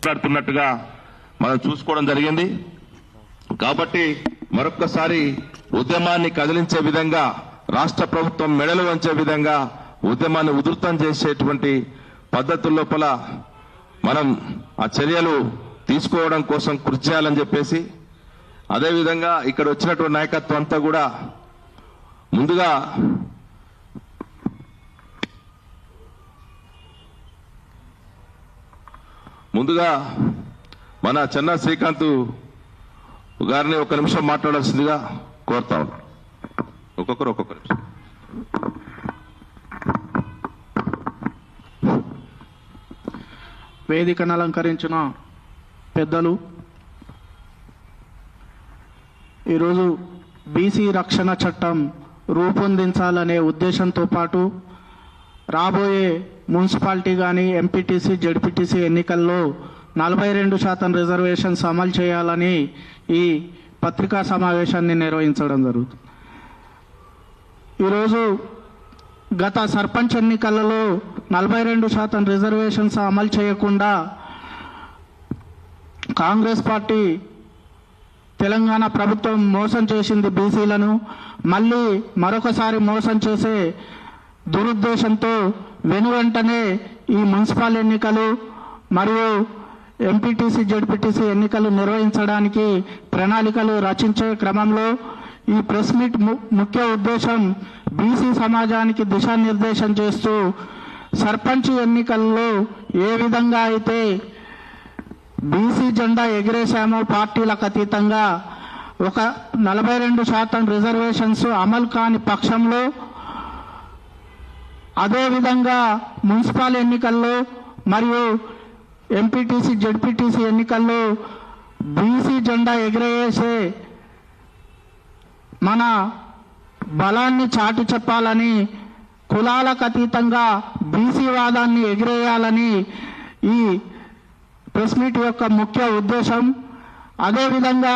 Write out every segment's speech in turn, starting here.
మాట్లాడుతున్నట్టుగా మనం చూసుకోవడం జరిగింది. కాబట్టి మరొక్కసారి ఉద్యమాన్ని కదిలించే విధంగా, రాష్ట్ర ప్రభుత్వం మెడలు వంచే విధంగా ఉద్యమాన్ని ఉధృతం చేసేటువంటి పద్ధతుల లోపల మనం ఆ చర్యలు తీసుకోవడం కోసం కృషి చేయాలని చెప్పేసి, అదేవిధంగా ఇక్కడ వచ్చినటువంటి నాయకత్వం అంతా కూడా ముందుగా మన చెన్నా శ్రీకాంత్ గారిని ఒక నిమిషం మాట్లాడాల్సిందిగా కోరుతా ఉన్నాం. ఒక్కొక్కరు నిమిషం. వేదికను అలంకరించిన పెద్దలు, ఈరోజు బీసీ రక్షణ చట్టం రూపొందించాలనే ఉద్దేశంతో పాటు రాబోయే మున్సిపాలిటీ కానీ ఎంపీటీసీ జడ్పీటీసీ ఎన్నికల్లో 42% రిజర్వేషన్స్ అమలు చేయాలని ఈ పత్రికా సమావేశాన్ని నిర్వహించడం జరుగుతుంది. ఈరోజు గత సర్పంచ్ ఎన్నికలలో 42% రిజర్వేషన్స్ అమలు చేయకుండా కాంగ్రెస్ పార్టీ తెలంగాణ ప్రభుత్వం మోసం చేసింది బీసీలను. మళ్ళీ మరొకసారి మోసం చేసే దురుద్దేశంతో వెనువెంటనే ఈ మున్సిపల్ ఎన్నికలు మరియు ఎంపీటీసీ జడ్పీటీసీ ఎన్నికలు నిర్వహించడానికి ప్రణాళికలు రచించే క్రమంలో ఈ ప్రెస్ మీట్ ముఖ్య ఉద్దేశం బీసీ సమాజానికి దిశానిర్దేశం చేస్తూ సర్పంచ్ ఎన్నికల్లో ఏ విధంగా అయితే బీసీ జెండా ఎగిరేశామో పార్టీలకు అతీతంగా ఒక 42% రిజర్వేషన్స్ అమలు కాని పక్షంలో అదేవిధంగా మున్సిపల్ ఎన్నికల్లో మరియు ఎంపీటీసీ జడ్పీటీసీ ఎన్నికల్లో బీసీ జెండా ఎగిరేసే మన బలాన్ని చాటి చెప్పాలని, కులాలకు అతీతంగా బీసీ వాదాన్ని ఎగిరేయాలని ఈ ప్రెస్ మీట్ యొక్క ముఖ్య ఉద్దేశం. అదేవిధంగా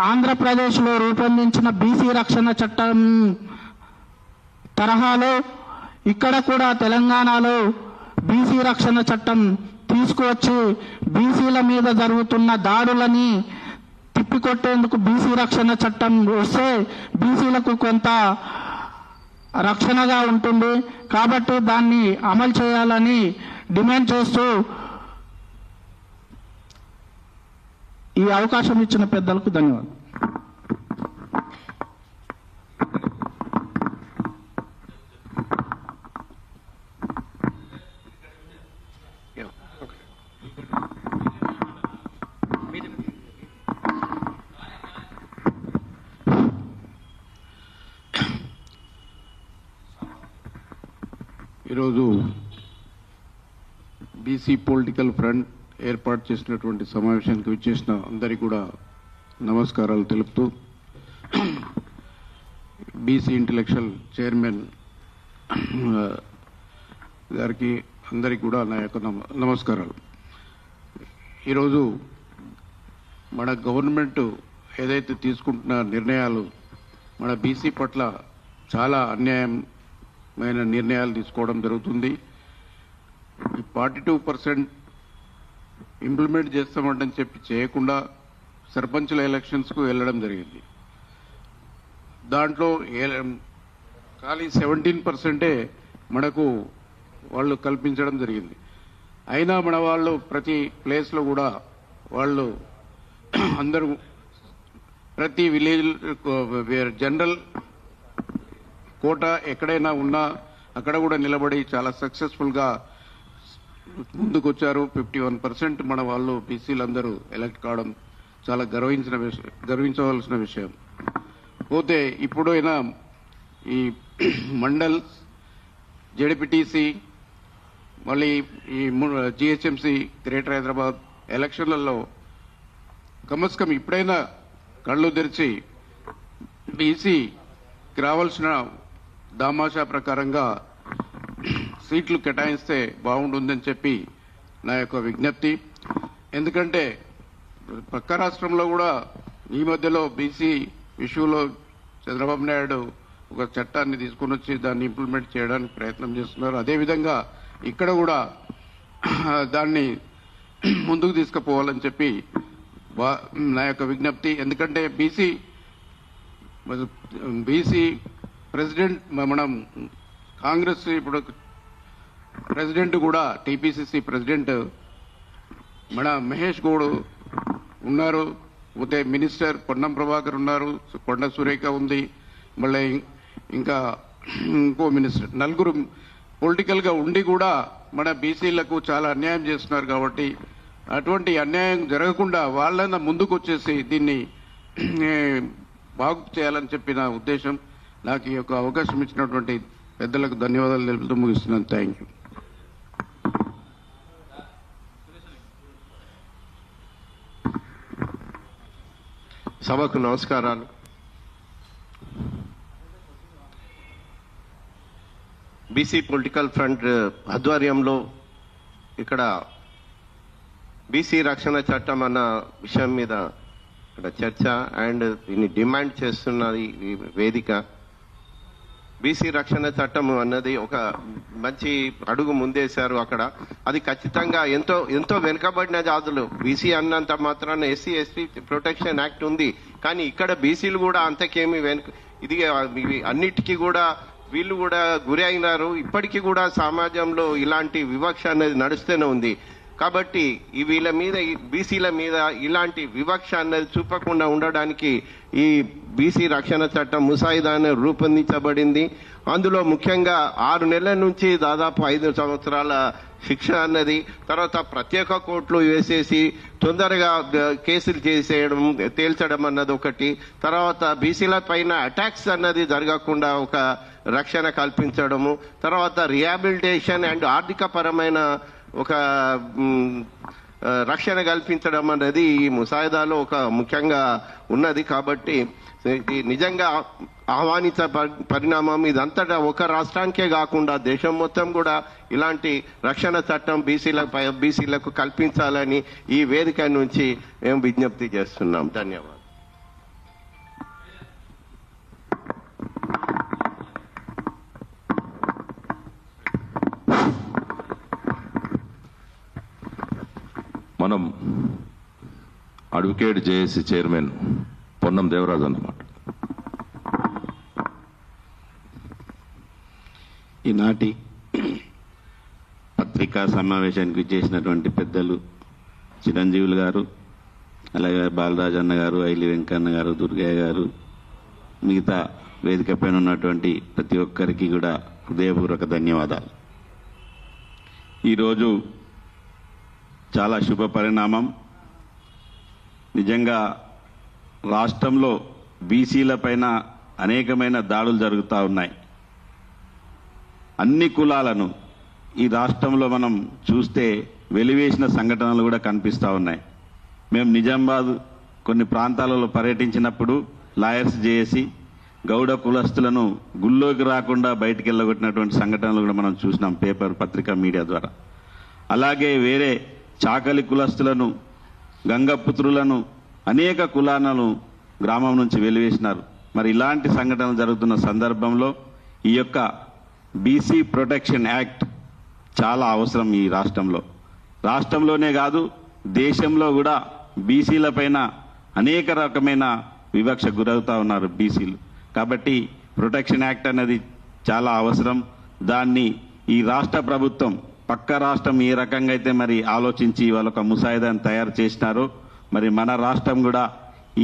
ఆంధ్రప్రదేశ్లో రూపొందించిన బీసీ రక్షణ చట్టం తరహాలో ఇక్కడ కూడా తెలంగాణలో బీసీ రక్షణ చట్టం తీసుకువచ్చి బీసీల మీద జరుగుతున్న దాడులని తిప్పికొట్టేందుకు బీసీ రక్షణ చట్టం వస్తే బీసీలకు కొంత రక్షణగా ఉంటుంది. కాబట్టి దాన్ని అమలు చేయాలని డిమాండ్ చేస్తూ ఈ అవకాశం ఇచ్చిన పెద్దలకు ధన్యవాదాలు. ఈరోజు బీసీ పొలిటికల్ ఫ్రంట్ ఏర్పాటు చేసినటువంటి సమావేశానికి విచ్చేసిన అందరికీ కూడా నమస్కారాలు తెలుపుతూ, బీసీ ఇంటెలెక్చువల్ చైర్మన్ గారికి అందరికీ కూడా నా యొక్క నమస్కారాలు. ఈరోజు మన గవర్నమెంట్ ఏదైతే తీసుకుంటున్న నిర్ణయాలు మన బీసీ పట్ల చాలా అన్యాయమైన నిర్ణయాలు తీసుకోవడం జరుగుతుంది. 42% ఇంప్లిమెంట్ చేస్తామంటని చెప్పి చేయకుండా సర్పంచుల ఎలక్షన్స్కు వెళ్ళడం జరిగింది. దాంట్లో ఖాళీ 17% మనకు వాళ్ళు కల్పించడం జరిగింది. అయినా మన వాళ్ళు ప్రతి ప్లేస్లో కూడా వాళ్ళు అందరూ ప్రతి విలేజ్ జనరల్ కోట ఎక్కడైనా ఉన్నా అక్కడ కూడా నిలబడి చాలా సక్సెస్ఫుల్గా ముందుకొచ్చారు. 51% మన వాళ్ళు బీసీలందరూ ఎలక్ట్ కావడం చాలా గర్వించవలసిన విషయం. పోతే ఇప్పుడైనా ఈ మండల్, జెడ్పీటీసీ, మళ్ళీ ఈ జిహెచ్ఎంసీ, గ్రేటర్ హైదరాబాద్ ఎలక్షన్లలో కమస్కం ఇప్పుడైనా కళ్ళు తెరిచి బీసీకి రావాల్సిన దామాషా ప్రకారంగా సీట్లు కేటాయిస్తే బాగుంటుందని చెప్పి నా యొక్క విజ్ఞప్తి. ఎందుకంటే పక్క రాష్ట్రంలో కూడా ఈ మధ్యలో బీసీ ఇష్యూలో చంద్రబాబు నాయుడు ఒక చట్టాన్ని తీసుకుని వచ్చి దాన్ని ఇంప్లిమెంట్ చేయడానికి ప్రయత్నం చేస్తున్నారు. అదేవిధంగా ఇక్కడ కూడా దాన్ని ముందుకు తీసుకుపోవాలని చెప్పి నా యొక్క విజ్ఞప్తి. ఎందుకంటే బీసీ ప్రెసిడెంట్ మనం కాంగ్రెస్ ఇప్పుడు ప్రెసిడెంట్ కూడా టీపీసీసీ ప్రెసిడెంట్ మన మహేష్ గౌడ్ ఉన్నారు, పోతే మినిస్టర్ పొన్నం ప్రభాకర్ ఉన్నారు, కొండ సురేఖ ఉంది, మళ్ళీ ఇంకా ఇంకో మినిస్టర్, నలుగురు పొలిటికల్ గా ఉండి కూడా మన బీసీలకు చాలా అన్యాయం చేస్తున్నారు. కాబట్టి అటువంటి అన్యాయం జరగకుండా వాళ్ళైనా ముందుకు వచ్చేసి దీన్ని బాగు చేయాలని చెప్పి నా ఉద్దేశం. నాకు ఈ యొక్క అవకాశం ఇచ్చినటువంటి పెద్దలకు ధన్యవాదాలు తెలుపుతూ ముగిస్తున్నాను. Thank you. సభకు నమస్కారాలు. బీసీ పొలిటికల్ ఫ్రంట్ ఆధ్వర్యంలో ఇక్కడ బీసీ రక్షణ చట్టం అన్న విషయం మీద ఇక్కడ చర్చ అండ్ దీన్ని డిమాండ్ చేస్తున్నది ఈ వేదిక. బీసీ రక్షణ చట్టం అన్నది ఒక మంచి అడుగు ముందేశారు అక్కడ. అది ఖచ్చితంగా ఎంతో వెనుకబడిన జాతులు. బీసీ అన్నంత మాత్రాన ఎస్సీ ఎస్టీ ప్రొటెక్షన్ యాక్ట్ ఉంది, కానీ ఇక్కడ బీసీలు కూడా అంతకేమి ఇది అన్నిటికీ కూడా వీళ్ళు కూడా గురి అయినారు. ఇప్పటికీ కూడా సమాజంలో ఇలాంటి వివక్ష అనేది నడుస్తూనే ఉంది. కాబట్టి వీళ్ళ మీద బీసీల మీద ఇలాంటి వివక్ష అనేది చూపకుండా ఉండడానికి ఈ బీసీ రక్షణ చట్టం ముసాయిదాను రూపొందించబడింది. అందులో ముఖ్యంగా 6 నెలల నుంచి దాదాపు 5 సంవత్సరాల శిక్ష అన్నది, తర్వాత ప్రత్యేక కోర్టులు వేసేసి తొందరగా కేసులు తేల్చడం అన్నది ఒకటి, తర్వాత బీసీల పైన అటాక్స్ అన్నది జరగకుండా ఒక రక్షణ కల్పించడము, తర్వాత రిహాబిలిటేషన్ అండ్ ఆర్థిక పరమైన ఒక రక్షణ కల్పించడం అనేది ఈ ముసాయిదాలో ఒక ముఖ్యంగా ఉన్నది. కాబట్టి నిజంగా ఆహ్వానించ పరిణామం. ఇదంతటా ఒక రాష్ట్రానికే కాకుండా దేశం మొత్తం కూడా ఇలాంటి రక్షణ చట్టం బీసీలకు కల్పించాలని ఈ వేదిక నుంచి మేము విజ్ఞప్తి చేస్తున్నాం. ధన్యవాదాలు. మనం advocate JAC chairman Ponnam Devaraju అన్నమాట. ఈనాటి పత్రికా సమావేశానికి విచ్చేసినటువంటి పెద్దలు చిరంజీవులు గారు, అలాగే బాలరాజు అన్న గారు, ఐలి వెంకన్న గారు, దుర్గయ్య గారు, మిగతా వేదిక పైన ఉన్నటువంటి ప్రతి ఒక్కరికి కూడా హృదయపూర్వక ధన్యవాదాలు. ఈరోజు చాలా శుభ పరిణామం. నిజంగా రాష్ట్రంలో బీసీల పైన అనేకమైన దాడులు జరుగుతూ ఉన్నాయి. అన్ని కులాలను ఈ రాష్ట్రంలో మనం చూస్తే వెలివేసిన సంఘటనలు కూడా కనిపిస్తూ ఉన్నాయి. మేము నిజామాబాద్ కొన్ని ప్రాంతాలలో పర్యటించినప్పుడు లాయర్స్ చేసి గౌడ కులస్తులను గుళ్ళోకి రాకుండా బయటికి వెళ్ళగొట్టినటువంటి సంఘటనలు కూడా మనం చూసినాం పేపర్, పత్రికా, మీడియా ద్వారా. అలాగే వేరే చాకలి కులస్తులను, గంగపుత్రులను, అనేక కులాలను గ్రామం నుంచి వెలివేసినారు. మరి ఇలాంటి సంఘటనలు జరుగుతున్న సందర్భంలో ఈ యొక్క బీసీ ప్రొటెక్షన్ యాక్ట్ చాలా అవసరం. ఈ రాష్ట్రంలోనే కాదు దేశంలో కూడా బీసీల పైన అనేక రకమైన వివక్ష గురవుతా ఉన్నారు బీసీలు. కాబట్టి ప్రొటెక్షన్ యాక్ట్ అనేది చాలా అవసరం. దాన్ని ఈ రాష్ట్ర ప్రభుత్వం పక్క రాష్ట్రం ఏ రకంగా అయితే మరి ఆలోచించి వాళ్ళొక ముసాయిదాన్ని తయారు చేసినారో, మరి మన రాష్ట్రం కూడా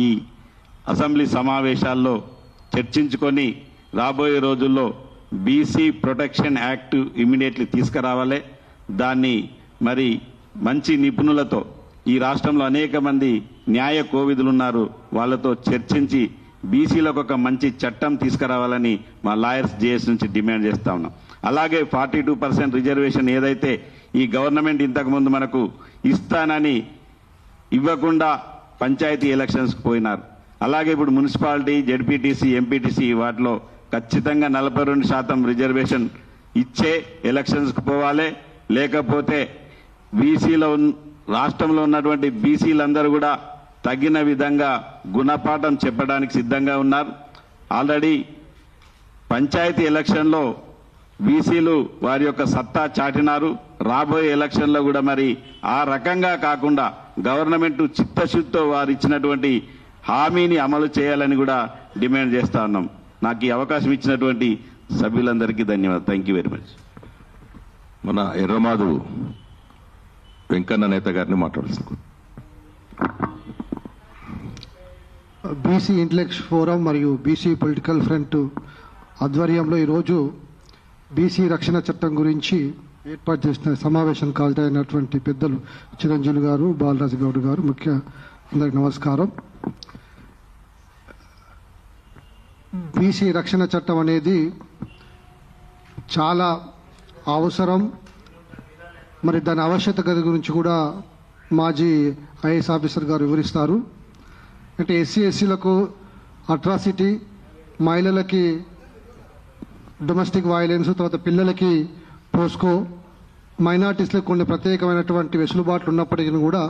ఈ అసెంబ్లీ సమావేశాల్లో చర్చించుకొని రాబోయే రోజుల్లో బీసీ ప్రొటెక్షన్ యాక్ట్ ఇమ్మీడియట్లీ తీసుకురావాలి. దాన్ని మరి మంచి నిపుణులతో, ఈ రాష్ట్రంలో అనేక మంది న్యాయ కోవిదులు ఉన్నారు, వాళ్ళతో చర్చించి బీసీలకు ఒక మంచి చట్టం తీసుకురావాలని మా లాయర్స్ జేఎస్ నుంచి డిమాండ్ చేస్తా ఉన్నాం. అలాగే 42% రిజర్వేషన్ ఏదైతే ఈ గవర్నమెంట్ ఇంతకుముందు మనకు ఇస్తానని ఇవ్వకుండా పంచాయతీ ఎలక్షన్స్కి పోయినారు. అలాగే ఇప్పుడు మున్సిపాలిటీ, జెడ్పీటీసీ, ఎంపీటీసీ వాటిలో ఖచ్చితంగా 42% రిజర్వేషన్ ఇచ్చే ఎలక్షన్స్కి పోవాలి. లేకపోతే బీసీలో రాష్ట్రంలో ఉన్నటువంటి బీసీలందరూ కూడా తగిన విధంగా గుణపాఠం చెప్పడానికి సిద్ధంగా ఉన్నారు. ఆల్రెడీ పంచాయతీ ఎలక్షన్లో బీసీలు వారి యొక్క సత్తా చాటినారు. రాబోయే ఎలక్షన్లో కూడా మరి ఆ రకంగా కాకుండా గవర్నమెంట్ చిత్తశుద్ధితో వారు ఇచ్చినటువంటి హామీని అమలు చేయాలని కూడా డిమాండ్ చేస్తా ఉన్నాం. నాకు ఈ అవకాశం ఇచ్చినటువంటి సభ్యులందరికీ ధన్యవాదాలు. Thank you very much. మన ఎర్రమాధు వెంకన్న నేత గారిని మాట్లాడుతున్నాం. బీసీ ఇంటలెక్ట్స్ ఫోరం మరియు బీసీ పొలిటికల్ ఫ్రంట్ ఆధ్వర్యంలో ఈరోజు బీసీ రక్షణ చట్టం గురించి ఏర్పాటు చేసిన సమావేశానికి హాజరైనటువంటి పెద్దలు చిరంజీవి గారు, బాలరాజు గౌడ్ గారు, ముఖ్య అందరికి నమస్కారం. బీసీ రక్షణ చట్టం అనేది చాలా అవసరం. మరి దాని ఆవశ్యకత గురించి కూడా మాజీ ఐఏఎస్ ఆఫీసర్ గారు వివరిస్తారు. అంటే ఎస్సీ ఎస్సీలకు అట్రాసిటీ, మహిళలకి డొమెస్టిక్ వైలెన్స్, తర్వాత పిల్లలకి పోస్కో, మైనార్టీస్లకు కొన్ని ప్రత్యేకమైనటువంటి వెసులుబాట్లు ఉన్నప్పటికీ కూడా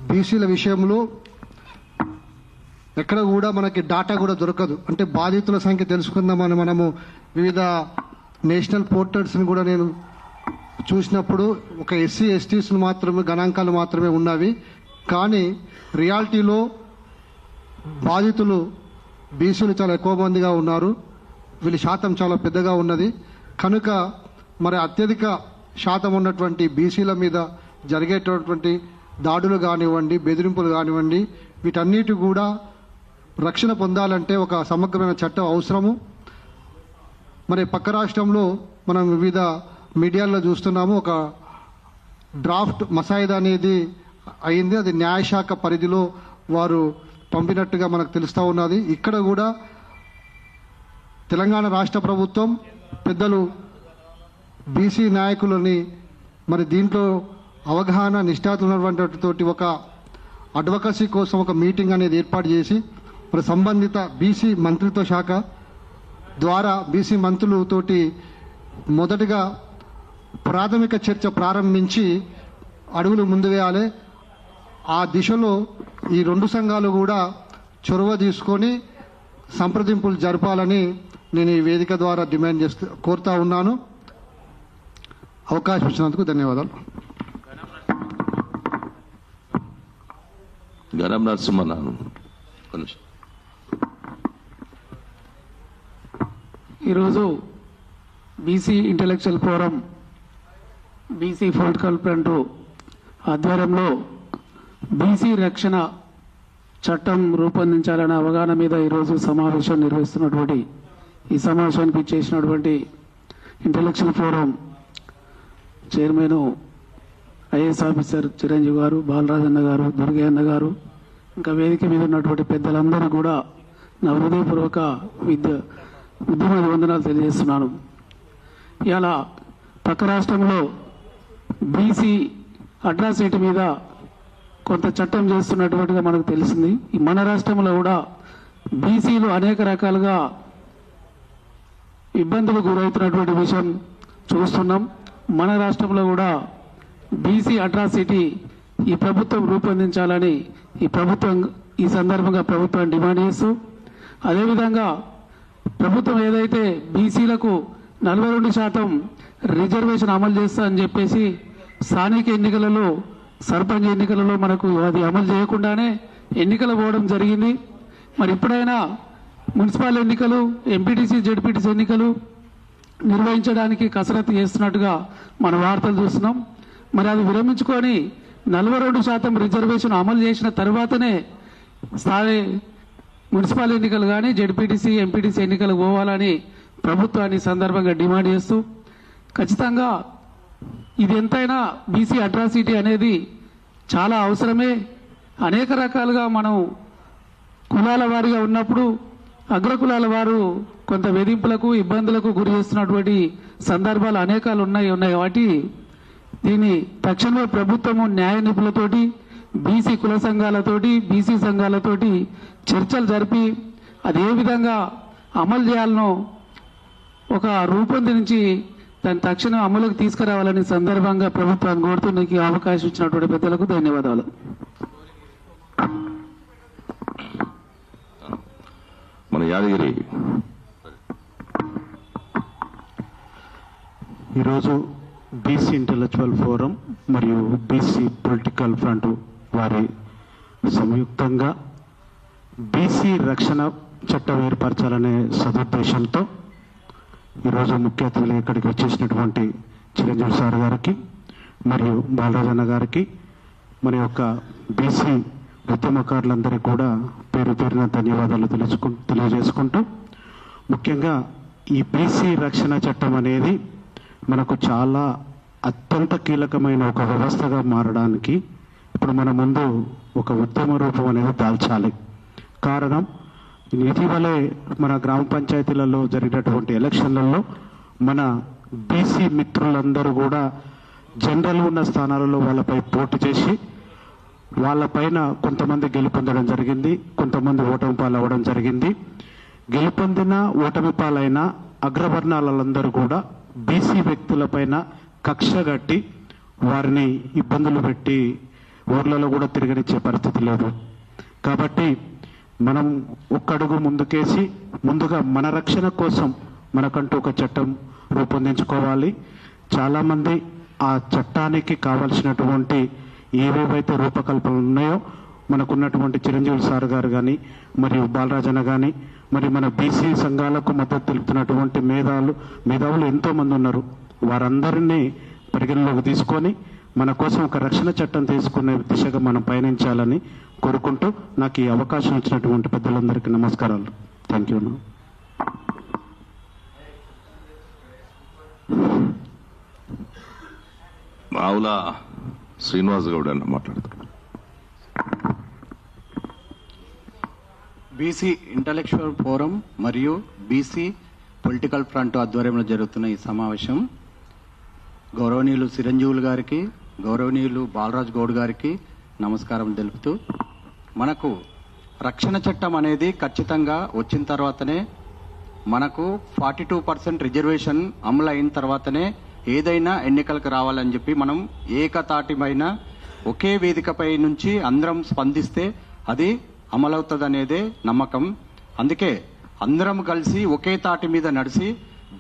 బీసీల విషయంలో ఎక్కడ కూడా మనకి డాటా కూడా దొరకదు. అంటే బాధితుల సంఖ్య తెలుసుకుందామని మనము వివిధ నేషనల్ పోర్టల్స్ని కూడా నేను చూసినప్పుడు ఒక ఎస్సీ ఎస్టీస్ మాత్రమే గణాంకాలు మాత్రమే ఉన్నవి. కానీ రియాలిటీలో బాధితులు బీసీలు చాలా ఎక్కువ మందిగా ఉన్నారు. వీళ్ళ శాతం చాలా పెద్దగా ఉన్నది. కనుక మరి అత్యధిక శాతం ఉన్నటువంటి బీసీల మీద జరిగేటటువంటి దాడులు కానివ్వండి, బెదిరింపులు కానివ్వండి, వీటన్నిటి కూడా రక్షణ పొందాలంటే ఒక సమగ్రమైన చట్టం అవసరము. మరి పక్క రాష్ట్రంలో మనం వివిధ మీడియాల్లో చూస్తున్నాము, ఒక డ్రాఫ్ట్ మసాయిదా అనేది అయింది. అది న్యాయశాఖ పరిధిలో వారు పంపినట్టుగా మనకు తెలుస్తూ ఉన్నది. ఇక్కడ కూడా తెలంగాణ రాష్ట్ర ప్రభుత్వం పెద్దలు బీసీ నాయకులని మరి దీంట్లో అవగాహన నిష్ఠాతులు ఉన్నటువంటి తోటి ఒక అడ్వకసీ కోసం ఒక మీటింగ్ అనేది ఏర్పాటు చేసి మరి సంబంధిత బీసీ మంత్రిత్వ శాఖ ద్వారా బీసీ మంత్రులతోటి మొదటిగా ప్రాథమిక చర్చ ప్రారంభించి అడుగులు ముందు వేయాలి. ఆ దిశలో ఈ రెండు సంఘాలు కూడా చొరవ తీసుకొని సంప్రదింపులు జరపాలని నేను ఈ వేదిక ద్వారా డిమాండ్ కోరుతా ఉన్నాను. అవకాశం ఇచ్చినందుకు ధన్యవాదాలు. గరం నరసింహన్ ఈరోజు BC intellectual forum, BC political front ఆధ్వర్యంలో బీసీ రక్షణ చట్టం రూపొందించాలనే అవగాహన మీద ఈరోజు సమావేశం నిర్వహిస్తున్నటువంటి ఈ సమావేశానికి చేసినటువంటి intellectual forum chairman IAS officer Chiranjeevi గారు, బాలరాజన్న గారు, దుర్గయ్యన్న గారు, ఇంకా వేదిక మీద ఉన్నటువంటి పెద్దలందరూ కూడా నా హృదయపూర్వక ఉద్యమ వందనాలు తెలియజేస్తున్నాను. ఇలా పక్క రాష్ట్రంలో బీసీ అట్రాసిటీ మీద కొంత చట్టం చేస్తున్నటువంటిగా మనకు తెలిసింది. ఈ మన రాష్ట్రంలో కూడా బీసీలు అనేక రకాలుగా ఇబ్బందులు గురవుతున్నటువంటి విషయం చూస్తున్నాం. మన రాష్ట్రంలో కూడా బీసీ అట్రాసిటీ ఈ ప్రభుత్వం రూపొందించాలని ఈ సందర్భంగా ప్రభుత్వం డిమాండ్ చేస్తూ, అదేవిధంగా ప్రభుత్వం ఏదైతే బీసీలకు 42% రిజర్వేషన్ అమలు చేస్తా అని చెప్పేసి స్థానిక ఎన్నికలలో, సర్పంచ్ ఎన్నికలలో మనకు అది అమలు చేయకుండానే ఎన్నికలు పోవడం జరిగింది. మరి ఇప్పుడైనా మున్సిపల్ ఎన్నికలు, ఎంపీటీసీ, జెడ్పీటీసీ ఎన్నికలు నిర్వహించడానికి కసరత్తు చేస్తున్నట్టుగా మన వార్తలు చూస్తున్నాం. మరి అది విరమించుకొని 42% రిజర్వేషన్ అమలు చేసిన తర్వాతనే స్థాయి మున్సిపల్ ఎన్నికలు కానీ జెడ్పీటీసీ, ఎంపీటీసీ ఎన్నికలు పోవాలని ప్రభుత్వాన్ని సందర్భంగా డిమాండ్ చేస్తూ, ఖచ్చితంగా ఇది ఎంతైనా బీసీ అట్రాసిటీ అనేది చాలా అవసరమే. అనేక రకాలుగా మనం కులాల వారిగా ఉన్నప్పుడు అగ్రకులాల వారు కొంత వేధింపులకు, ఇబ్బందులకు గురి చేస్తున్నటువంటి సందర్భాలు అనేకాలు ఉన్నాయి. కాబట్టి దీన్ని తక్షణమే ప్రభుత్వము న్యాయ నిపుణులతోటి, బీసీ కుల సంఘాలతోటి, బీసీ సంఘాలతోటి చర్చలు జరిపి అది ఏ విధంగా అమలు చేయాలనో ఒక రూపొందించి దాన్ని తక్షణం అమలుకు తీసుకురావాలని సందర్భంగా ప్రభుత్వాన్ని కోరుతూ నీకు అవకాశం ఇచ్చినటువంటి పెద్దలకు ధన్యవాదాలు. మన యాదగిరి ఈరోజు బీసీ ఇంటలెక్చువల్ ఫోరం మరియు బీసీ పొలిటికల్ ఫ్రంట్ వారి సంయుక్తంగా బీసీ రక్షణ చట్టం ఏర్పరచాలనే సదుద్దేశంతో ఈరోజు ముఖ్య అతిథులు ఇక్కడికి వచ్చేసినటువంటి చిరంజీవి సార్ గారికి మరియు బాలరాజన్న గారికి మన యొక్క బీసీ ఉద్యమకారులందరికీ కూడా పేరు పేరున ధన్యవాదాలు తెలియజేసుకుంటూ ముఖ్యంగా ఈ బీసీ రక్షణ చట్టం అనేది మనకు చాలా అత్యంత కీలకమైన ఒక వ్యవస్థగా మారడానికి ఇప్పుడు మన ముందు ఒక ఉద్యమ రూపం అనేది దాల్చాలి. కారణం ఇటీవలే మన గ్రామ పంచాయతీలలో జరిగినటువంటి ఎలక్షన్లలో మన బీసీ మిత్రులందరూ కూడా జనరల్ ఉన్న స్థానాలలో వాళ్ళపై పోటీ చేసి వాళ్ళపైన కొంతమంది గెలుపొందడం జరిగింది, కొంతమంది ఓటమి పాలు అవ్వడం జరిగింది. గెలుపొందిన ఓటమి పాలైన అగ్రవర్ణాలందరూ కూడా బీసీ వ్యక్తులపైన కక్ష కట్టి వారిని ఇబ్బందులు పెట్టి ఊర్లలో కూడా తిరగనిచ్చే పరిస్థితి లేదు. కాబట్టి మనం ఒక్కడుగు ముందుకేసి ముందుగా మన రక్షణ కోసం మనకంటూ ఒక చట్టం రూపొందించుకోవాలి. చాలామంది ఆ చట్టానికి కావలసినటువంటి ఏవేవైతే రూపకల్పనలు ఉన్నాయో మనకున్నటువంటి చిరంజీవి సార్ గారు కానీ మరియు బాలరాజన్న కానీ మరి మన బీసీ సంఘాలకు మద్దతు తెలుపుతున్నటువంటి మేధావులు ఎంతో మంది ఉన్నారు. వారందరినీ పరిగణలోకి తీసుకొని మన కోసం ఒక రక్షణ చట్టం తీసుకునే దిశగా మనం పయనించాలని కోరుకుంటూ నాకు ఈ అవకాశం ఇచ్చినటువంటి పెద్దలందరికీ నమస్కారాలు. Thank you. ఆవుల శ్రీనివాస్ గౌడ్ అన్న మాట్లాడతారు. బీసీ ఇంటలెక్చువల్ ఫోరం మరియు బీసీ పొలిటికల్ ఫ్రంట్ ఆధ్వర్యంలో జరుగుతున్న ఈ సమావేశం గౌరవనీయులు చిరంజీవులు గారికి, గౌరవనీయులు బాలరాజ్ గౌడ్ గారికి నమస్కారం తెలుపుతూ, మనకు రక్షణ చట్టం అనేది ఖచ్చితంగా వచ్చిన తర్వాతనే మనకు 42% రిజర్వేషన్ అమలు అయిన తర్వాతనే ఏదైనా ఎన్నికలకు రావాలని చెప్పి మనం ఏకతాటిపైన ఒకే వేదికపై నుంచి అందరం స్పందిస్తే అది అమలవుతుందనేదే నమ్మకం. అందుకే అందరం కలిసి ఒకే తాటి మీద నడిచి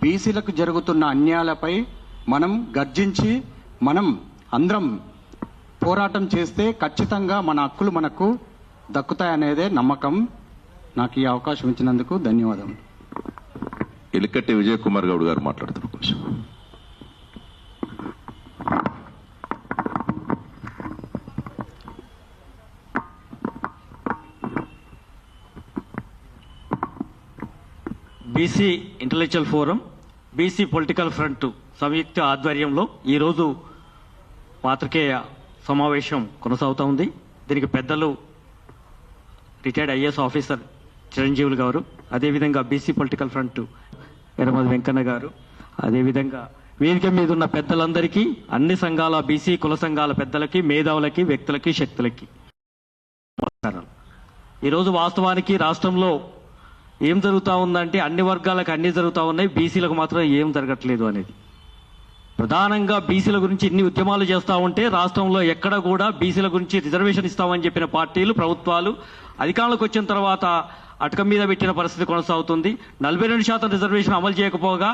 బీసీలకు జరుగుతున్న అన్యాయాలపై మనం గర్జించి మనం అందరం పోరాటం చేస్తే ఖచ్చితంగా మన హక్కులు మనకు దక్కుతాయనేదే నమ్మకం. నాకు ఈ అవకాశం ఇచ్చినందుకు ధన్యవాదాలు. ఎలికట్టి విజయ్ కుమార్ గౌడ్ గారు మాట్లాడతారు. కొంచెం BC intellectual forum, BC political front సంయుక్త ఆధ్వర్యంలో ఈరోజు పాత్రికేయ సమావేశం కొనసాగుతూ ఉంది. దీనికి పెద్దలు రిటైర్డ్ ఐఏఎస్ ఆఫీసర్ చిరంజీవులు గారు, అదేవిధంగా బీసీ పొలిటికల్ ఫ్రంట్ ఎర్రమది వెంకన్న గారు, అదేవిధంగా వేదిక మీద ఉన్న పెద్దలందరికీ, అన్ని సంఘాల బీసీ కుల సంఘాల పెద్దలకి, మేధావులకి, వ్యక్తులకి, శక్తులకి నమస్కారాలు. ఈరోజు వాస్తవానికి రాష్ట్రంలో ఏం జరుగుతూ ఉందంటే అన్ని వర్గాలకు అన్ని జరుగుతూ ఉన్నాయి, బీసీలకు మాత్రం ఏం జరగట్లేదు అనేది. ప్రధానంగా బీసీల గురించి ఇన్ని ఉద్యమాలు చేస్తూ ఉంటే రాష్ట్రంలో ఎక్కడ కూడా బీసీల గురించి రిజర్వేషన్ ఇస్తామని చెప్పిన పార్టీలు, ప్రభుత్వాలు అధికారంలోకి వచ్చిన తర్వాత అటక మీద పెట్టిన పరిస్థితి కొనసాగుతుంది. 42% రిజర్వేషన్ అమలు చేయకపోగా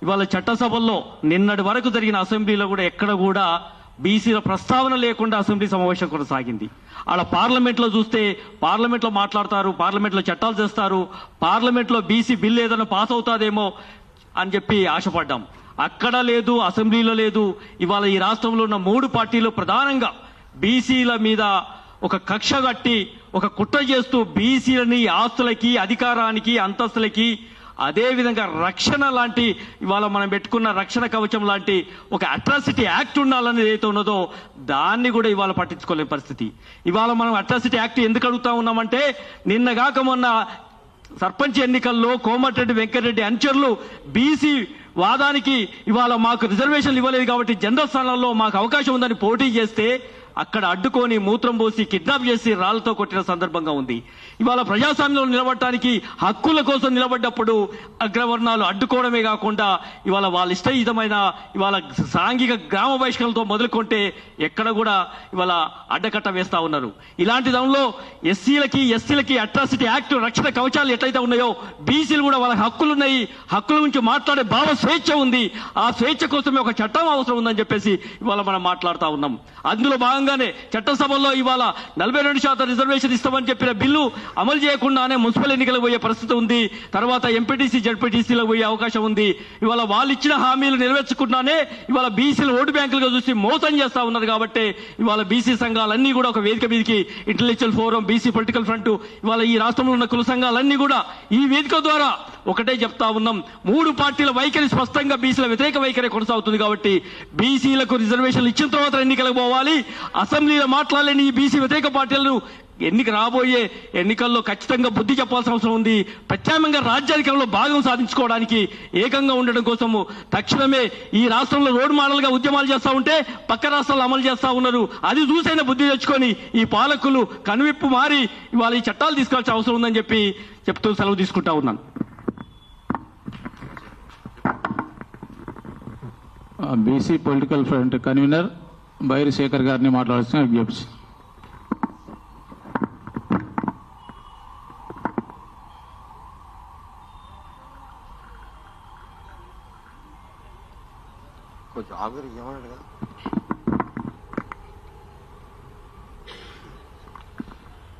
ఇవాళ చట్టసభల్లో నిన్నటి వరకు జరిగిన అసెంబ్లీలో కూడా ఎక్కడ కూడా బీసీల ప్రస్తావన లేకుండా అసెంబ్లీ సమావేశం కొనసాగింది. అలా పార్లమెంట్లో చూస్తే పార్లమెంట్లో మాట్లాడతారు, పార్లమెంట్లో చట్టాలు చేస్తారు, పార్లమెంట్లో బీసీ బిల్ ఏదైనా పాస్ అవుతాదేమో అని చెప్పి ఆశపడ్డాం. అక్కడ లేదు, అసెంబ్లీలో లేదు. ఇవాళ ఈ రాష్ట్రంలో ఉన్న 3 పార్టీలు ప్రధానంగా బీసీల మీద ఒక కక్ష కట్టి ఒక కుట్ర చేస్తూ బీసీలని ఆస్తులకి, అధికారానికి, అంతస్తులకి, అదేవిధంగా రక్షణ లాంటి ఇవాళ మనం పెట్టుకున్న రక్షణ కవచం లాంటి ఒక అట్రాసిటీ యాక్ట్ ఉండాలని ఏదైతే ఉన్నదో దాన్ని కూడా ఇవాళ పట్టించుకోలేని పరిస్థితి. ఇవాళ మనం అట్రాసిటీ యాక్ట్ ఎందుకు అడుగుతా ఉన్నామంటే నిన్నగాక మొన్న సర్పంచ్ ఎన్నికల్లో కోమటిరెడ్డి వెంకటరెడ్డి అనుచరులు బీసీ వాదానికి ఇవాళ మాకు రిజర్వేషన్లు ఇవ్వలేదు కాబట్టి జనరల్ స్థానాల్లో మాకు అవకాశం ఉందని పోటీ చేస్తే అక్కడ అడ్డుకొని మూత్రం పోసి కిడ్నాప్ చేసి రాళ్లతో కొట్టిన సందర్భంగా ఉంది. ఇవాళ ప్రజాస్వామ్యంలో నిలబడటానికి హక్కుల కోసం నిలబడ్డప్పుడు అగ్రవర్ణాలు అడ్డుకోవడమే కాకుండా ఇవాళ వాళ్ళ ఇష్టహితమైన ఇవాళ సాంఘిక గ్రామ బహిష్కరణలతో మొదలుకొంటే ఎక్కడ కూడా ఇవాళ అడ్డకట్ట వేస్తా ఉన్నారు. ఇలాంటి దానిలో ఎస్సీలకి ఎస్టీలకి అట్రాసిటీ యాక్ట్ రక్షణ కవచాలు ఎట్లయితే ఉన్నాయో బీసీలు కూడా వాళ్ళ హక్కులున్నాయి. హక్కుల గురించి మాట్లాడే భావ స్వేచ్ఛ ఉంది. ఆ స్వేచ్ఛ కోసమే ఒక చట్టం అవసరం ఉందని చెప్పేసి ఇవాళ మనం మాట్లాడుతూ ఉన్నాం. అందులో భాగంగానే చట్టసభల్లో ఇవాళ 42% రిజర్వేషన్ ఇస్తామని చెప్పిన బిల్లు అమలు చేయకుండానే మున్సిపల్ ఎన్నికలకు పోయే పరిస్థితి ఉంది. తర్వాత ఎంపీటీసీ జడ్పీటీసీలకు పోయే అవకాశం ఉంది. ఇవాళ వాళ్ళు ఇచ్చిన హామీలు నెరవేర్చకుండానే ఇవాళ బీసీలు ఓటు బ్యాంకులుగా చూసి మోసం చేస్తా ఉన్నారు. కాబట్టి ఇవాళ బీసీ సంఘాలన్నీ కూడా ఒక వేదిక మీదకి intellectual forum, BC political front, ఇవాళ ఈ రాష్ట్రంలో ఉన్న కుల సంఘాలన్నీ కూడా ఈ వేదిక ద్వారా ఒకటే చెప్తా ఉన్నాం, 3 పార్టీల వైఖరి స్పష్టంగా బీసీల వ్యతిరేక వైఖరి కొనసాగుతుంది. కాబట్టి బీసీలకు రిజర్వేషన్లు ఇచ్చిన తర్వాత ఎన్నికలకు పోవాలి. అసెంబ్లీలో మాట్లాడలేని ఈ బీసీ వ్యతిరేక పార్టీలను రాబోయే ఎన్నికల్లో ఖచ్చితంగా బుద్ధి చెప్పాల్సిన అవసరం ఉంది. ప్రత్యామ్నాయంగా రాజ్యాధికారంలో భాగం సాధించుకోవడానికి ఏకంగా ఉండడం కోసము తక్షణమే ఈ రాష్ట్రంలో రోడ్ మోడల్ గా ఉద్యమాలు చేస్తా ఉంటే పక్క రాష్ట్రాలు అమలు చేస్తా ఉన్నారు. అది చూసైనా బుద్ధి తెచ్చుకొని ఈ పాలకులు కనువిప్పు మారి ఇవాళ ఈ చట్టాలు తీసుకోవాల్సిన అవసరం ఉందని చెప్పి చెప్తూ సెలవు తీసుకుంటా ఉన్నాను. BC political front convener Bairi Shekhar గారిని మాట్లాడాల్సిన విజ్ఞప్తి.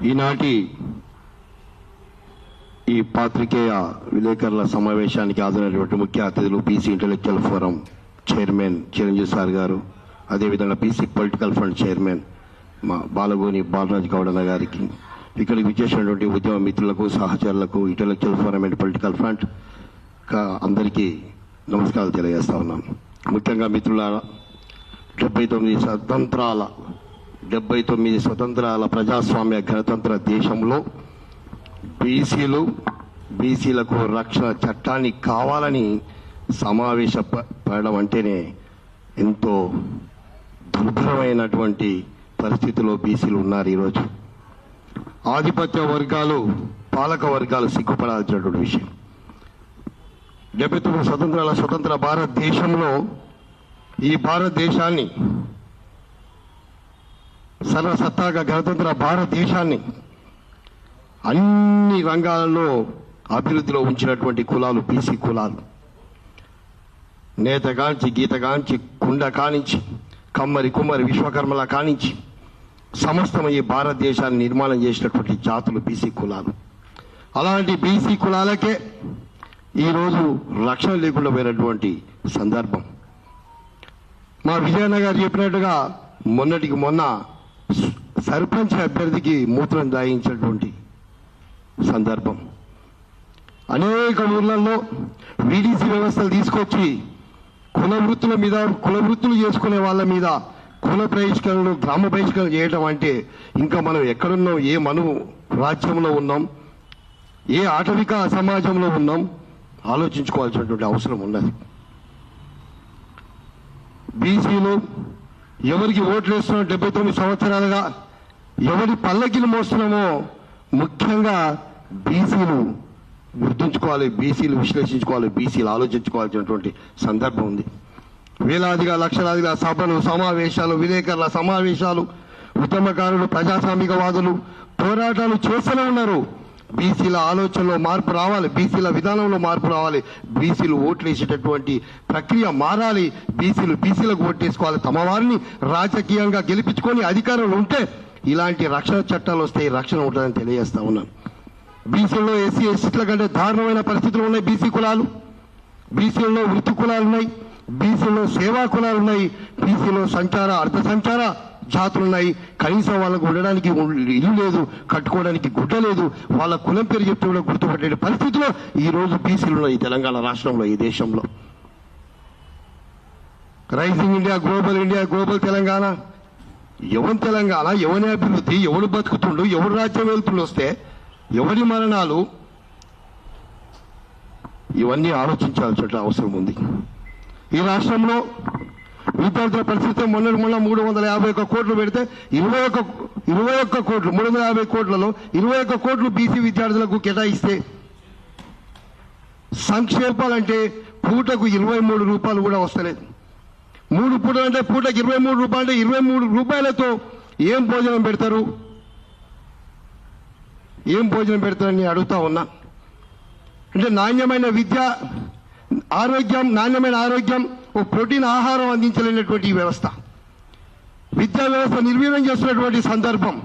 ఈనాటి ఈ పాత్రికేయ విలేకరుల సమావేశానికి హాజరైనటువంటి ముఖ్య అతిథులు BC intellectual forum chairman Chiranjeevi sir గారు, అదేవిధంగా బీసీ పొలిటికల్ ఫ్రంట్ చైర్మన్ మా బాలగోని బాలరాజ్ గౌడన్న గారికి, ఇక్కడికి విచ్చేసినటువంటి ఉద్యమ మిత్రులకు, సహచరులకు, intellectual forum and political front అందరికీ నమస్కారాలు తెలియజేస్తా ఉన్నాను. ముఖ్యంగా మిత్రులారా, 79 స్వతంత్రాల ప్రజాస్వామ్య గణతంత్ర దేశంలో బీసీలకు రక్షణ చట్టాన్ని కావాలని సమావేశపడడం అంటేనే ఎంతో దుర్భరమైనటువంటి పరిస్థితిలో బీసీలు ఉన్నారు. ఈరోజు ఆధిపత్య వర్గాలు, పాలక వర్గాలు సిగ్గుపడాల్సినటువంటి విషయం. 79 స్వతంత్ర భారతదేశంలో ఈ భారతదేశాన్ని, సర్వసత్తాక గణతంత్ర భారతదేశాన్ని అన్ని రంగాలలో అభివృద్ధిలో ఉంచినటువంటి కులాలు బీసీ కులాలు. నేత కాంచి, గీత కాంచి, కుండ కానించి, కమ్మరి కుమ్మరి విశ్వకర్మల కానించి సమస్తం ఈ భారతదేశాన్ని నిర్మాణం చేసినటువంటి జాతులు బీసీ కులాలు. అలాంటి బీసీ కులాలకే ఈరోజు రక్షణ లేకుండా పోయినటువంటి సందర్భం. మా విజయన్న గారు చెప్పినట్టుగా మొన్నటికి మొన్న సర్పంచ్ అభ్యర్థికి మూత్రం దాయించినటువంటి సందర్భం. అనేక ఊర్లలో వీడీసీ వ్యవస్థలు తీసుకొచ్చి కుల వృత్తులు చేసుకునే వాళ్ళ మీద కుల బహిష్కరణలు, గ్రామ బహిష్కరణ చేయడం అంటే ఇంకా మనం ఎక్కడున్నాం, ఏ మను రాజ్యంలో ఉన్నాం, ఏ ఆటవిక సమాజంలో ఉన్నాం ఆలోచించుకోవాల్సినటువంటి అవసరం ఉన్నది. బీసీలు ఎవరికి ఓట్లు వేస్తున్నాం 79 సంవత్సరాలుగా ఎవరి పల్లకిలు మోస్తున్నామో ముఖ్యంగా బీసీలు గుర్తుంచుకోవాలి, బీసీలు విశ్లేషించుకోవాలి, బీసీలు ఆలోచించుకోవాల్సినటువంటి సందర్భం ఉంది. వేలాదిగా లక్షలాదిగా సభలు, సమావేశాలు, విలేకరుల సమావేశాలు, ఉద్యమకారులు, ప్రజాస్వామికవాదులు పోరాటాలు చేస్తూనే ఉన్నారు. బీసీల ఆలోచనలో మార్పు రావాలి, బీసీల విధానంలో మార్పు రావాలి, బీసీలు ఓట్లు వేసేటటువంటి ప్రక్రియ మారాలి, బీసీలకు ఓటేసుకోవాలి, తమ వారిని రాజకీయంగా గెలిపించుకొని అధికారంలో ఉంటే ఇలాంటి రక్షణ చట్టాలు వస్తాయి, రక్షణ ఉంటుందని తెలియజేస్తా ఉన్నాను. బీసీల్లో ఎస్సీ ఎస్టీల కంటే దారుణమైన పరిస్థితులు ఉన్నాయి. బీసీ కులాలు, బీసీల్లో వృత్తి కులాలు ఉన్నాయి, బీసీలో సేవా కులాలు ఉన్నాయి, బీసీలో సంచార అర్ధ సంచార జాతులున్నాయి. కనీసం వాళ్ళకు ఉండడానికి ఇల్లు లేదు, కట్టుకోవడానికి గుడ్డ లేదు, వాళ్ళ కులం పేరు చెప్తే కూడా గుర్తుపట్టే పరిస్థితిలో ఈ రోజు బీసీలు ఉన్నాయి తెలంగాణ రాష్ట్రంలో, ఈ దేశంలో. రైజింగ్ ఇండియా, గ్లోబల్ తెలంగాణ, ఎవరి తెలంగాణ, ఎవరి అభివృద్ధి, ఎవడు బతుకుతుండు, ఎవడు రాజ్యం వెళ్తుండు వస్తే ఎవరి మరణాలు, ఇవన్నీ ఆలోచించాల్సిన అవసరం ఉంది. ఈ రాష్ట్రంలో విద్యార్థుల పరిస్థితి మొన్న 351 కోట్లు పెడితే 21 కోట్లు 350 కోట్లలో 21 కోట్లు బీసీ విద్యార్థులకు కేటాయిస్తే సంక్షేమాలంటే పూటకు 23 రూపాయలు కూడా వస్తలేదు. 3 పూటలు అంటే పూటకు 23 రూపాయలు అంటే 23 రూపాయలతో ఏం భోజనం పెడతారు, ఏం భోజనం పెడతారని అడుగుతా ఉన్నా. అంటే నాణ్యమైన విద్య, ఆరోగ్యం, నాణ్యమైన ఆరోగ్యం, ఓ ప్రోటీన్ ఆహారం అందించలేనటువంటి వ్యవస్థ, విద్యా వ్యవస్థ నిర్వీర్యం చేస్తున్నటువంటి సందర్భం.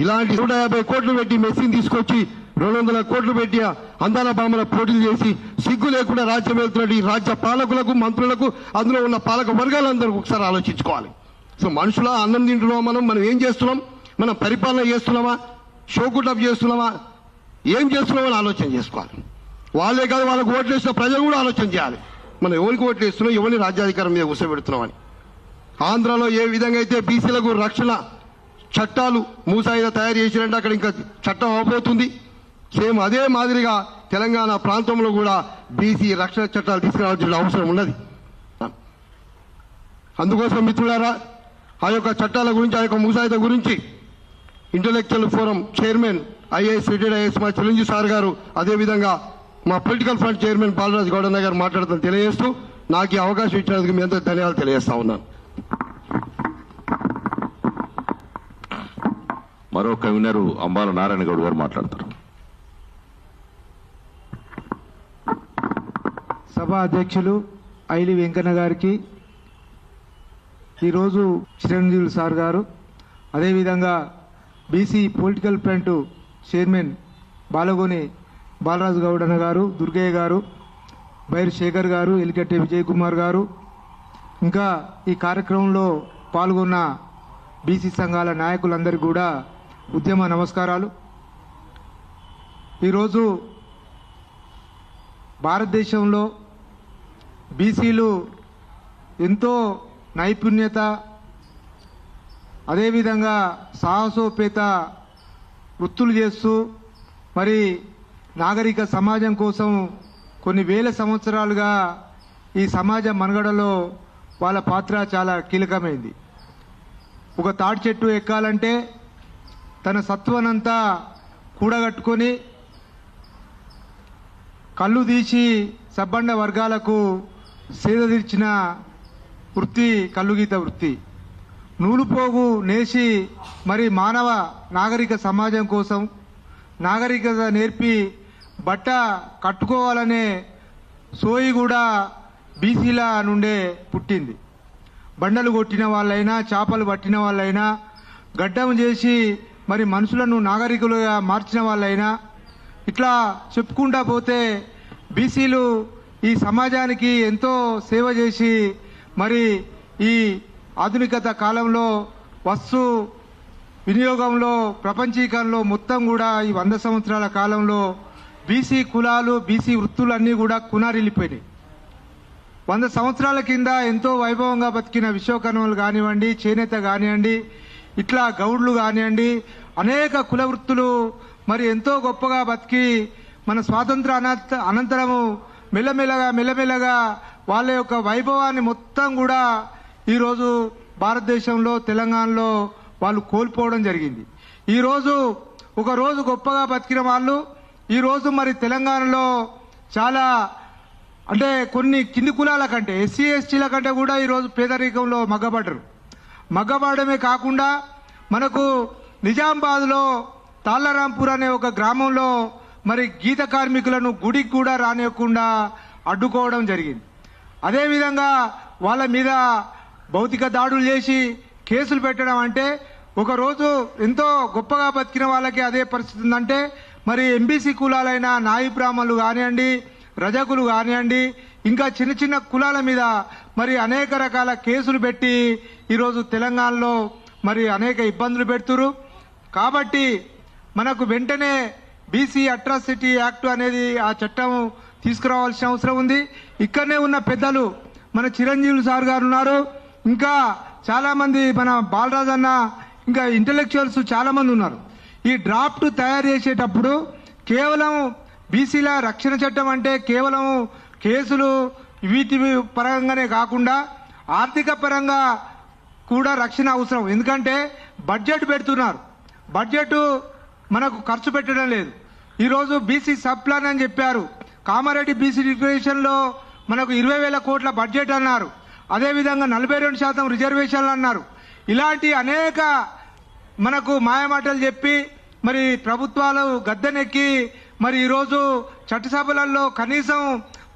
ఇలాంటి 150 కోట్లు పెట్టి మెస్సీని తీసుకొచ్చి 200 కోట్లు పెట్టి అందాల బామల పోటీలు చేసి సిగ్గు లేకుండా రాజ్యం వెళ్తున్నట్టు ఈ రాజ్య పాలకులకు, మంత్రులకు, అందులో ఉన్న పాలక వర్గాలందరూ ఒకసారి ఆలోచించుకోవాలి. సో మనుషుల అన్నం తింటున్నామా, మనం ఏం చేస్తున్నాం, మనం పరిపాలన చేస్తున్నామా, షోకుటప్ చేస్తున్నామా, ఏం చేస్తున్నామని ఆలోచన చేసుకోవాలి. వాళ్ళే కాదు, వాళ్ళకు ఓట్లు వేసిన ప్రజలు కూడా ఆలోచన చేయాలి. మనం ఎవరికి ఓట్లు వేస్తున్నాం, ఎవరిని రాజ్యాధికారం మీద కూర్చోబెడుతున్నామని. ఆంధ్రాలో ఏ విధంగా అయితే బీసీలకు రక్షణ చట్టాలు మూసాయిదా తయారు చేసినట్టు అక్కడ ఇంకా చట్టం అవబోతుంది. సేమ్ అదే మాదిరిగా తెలంగాణ ప్రాంతంలో కూడా బీసీ రక్షణ చట్టాలు తీసుకురావాల్సిన అవసరం ఉన్నది. అందుకోసం మిత్రులారా, ఆ యొక్క చట్టాల గురించి, ఆ యొక్క మూసాయిదా గురించి intellectual forum chairman IAS, retired IAS మా చిరంజీవి సార్ గారు, అదేవిధంగా మా పొలిటికల్ ఫ్రంట్ చైర్మన్ బాలరాజు గౌడన్న గారు మాట్లాడుతాను తెలియజేస్తూ, నాకు ఈ అవకాశం ఇచ్చినందుకు మీ అందరూ ధన్యవాదాలు తెలియజేస్తా ఉన్నాను. మరో కన్వీనర్ అంబాల నారాయణ గౌడ్ గారు మాట్లాడతారు. సభ అధ్యక్షులు ఐలి వెంకన్న గారికి, ఈరోజు చిరంజీవి సార్ గారు, అదేవిధంగా BC political front chairman Balagoni Balaraju గౌడన్న గారు, దుర్గయ్య గారు, బైరు శేఖర్ గారు, ఎలికట్టె విజయ్ కుమార్ గారు, ఇంకా ఈ కార్యక్రమంలో పాల్గొన్న బీసీ సంఘాల నాయకులందరికీ కూడా ఉద్యమ నమస్కారాలు. ఈరోజు భారతదేశంలో బీసీలు ఎంతో నైపుణ్యత, అదేవిధంగా సాహసోపేత వృత్తులు చేస్తూ మరి నాగరిక సమాజం కోసం కొన్ని వేల సంవత్సరాలుగా ఈ సమాజ మనుగడలో వాళ్ళ పాత్ర చాలా కీలకమైంది. ఒక తాటి చెట్టు ఎక్కాలంటే తన సత్వనంతా కూడగట్టుకొని కళ్ళు తీసి సబ్బండ వర్గాలకు సేద తీర్చిన వృత్తి కల్లుగీత వృత్తి. నూలుపోగు నేసి మరి మానవ నాగరిక సమాజం కోసం నాగరికత నేర్పి బట్ట కట్టుకోవాలనే సోయి కూడా బీసీల నుండే పుట్టింది. బండలు కొట్టిన వాళ్ళైనా, చేపలు పట్టిన వాళ్ళైనా, గడ్డం చేసి మరి మనుషులను నాగరికులుగా మార్చిన వాళ్ళైనా, ఇట్లా చెప్పుకుంటా పోతే బీసీలు ఈ సమాజానికి ఎంతో సేవ చేసి మరి ఈ ఆధునికత కాలంలో వస్తు వినియోగంలో, ప్రపంచీకరణలో మొత్తం కూడా ఈ 100 సంవత్సరాల కాలంలో బీసీ కులాలు, బీసీ వృత్తులన్నీ కూడా కునారిల్లిపోయినాయి. 100 సంవత్సరాల కింద ఎంతో వైభవంగా బతికిన విశ్వకర్మలు కానివ్వండి, చేనేత కానివ్వండి, ఇట్లా గౌడ్లు కానివ్వండి, అనేక కుల వృత్తులు మరి ఎంతో గొప్పగా బతికి మన స్వాతంత్ర అనంతరము మెల్లమెల్లగా వాళ్ళ యొక్క వైభవాన్ని మొత్తం కూడా ఈరోజు భారతదేశంలో, తెలంగాణలో వాళ్ళు కోల్పోవడం జరిగింది. ఈరోజు ఒక రోజు గొప్పగా బతికిన వాళ్ళు ఈరోజు మరి తెలంగాణలో చాలా అంటే కొన్ని కింది కులాల కంటే, ఎస్సీ ఎస్టీల కంటే కూడా ఈరోజు పేదరికంలో మగ్గబడ్డరు. మగ్గబడమే కాకుండా మనకు నిజామాబాద్లో తాళ్లరాంపూర్ అనే ఒక గ్రామంలో మరి గీత కార్మికులను గుడికి కూడా రానియకుండా అడ్డుకోవడం జరిగింది. అదేవిధంగా వాళ్ళ మీద భౌతిక దాడులు చేసి కేసులు పెట్టడం అంటే, ఒకరోజు ఎంతో గొప్పగా బతికిన వాళ్ళకి అదే పరిస్థితి ఉందంటే మరి ఎంబీసీ కులాలైన నాయి బ్రాహ్మణులు కానివ్వండి, రజకులు కానివ్వండి, ఇంకా చిన్న చిన్న కులాల మీద మరి అనేక రకాల కేసులు పెట్టి ఈరోజు తెలంగాణలో మరి అనేక ఇబ్బందులు పెడుతున్నారు. కాబట్టి మనకు వెంటనే బీసీ అట్రాసిటీ యాక్ట్ అనేది ఆ చట్టం తీసుకురావాల్సిన అవసరం ఉంది. ఇక్కడనే ఉన్న పెద్దలు మన చిరంజీవి సార్ గారు ఉన్నారు, ఇంకా చాలా మంది మన బాలరాజ్ అన్న, ఇంకా ఇంటలెక్చువల్స్ చాలా మంది ఉన్నారు. ఈ డ్రాఫ్ట్ తయారు చేసేటప్పుడు కేవలం బీసీల రక్షణ చట్టం అంటే కేవలం కేసులు వీటి పరంగానే కాకుండా ఆర్థిక పరంగా కూడా రక్షణ అవసరం. ఎందుకంటే బడ్జెట్ పెడుతున్నారు, బడ్జెట్ మనకు ఖర్చు పెట్టడం లేదు. ఈరోజు బీసీ సబ్ ప్లాన్ అని చెప్పారు. కామారెడ్డి బీసీ రిజర్వేషన్లో మనకు 20,000 కోట్ల బడ్జెట్ అన్నారు. అదేవిధంగా 42% రిజర్వేషన్లు అన్నారు. ఇలాంటి అనేక మనకు మాయమాటలు చెప్పి మరి ప్రభుత్వాలు గద్దెనెక్కి మరి ఈరోజు చట్టసభలలో కనీసం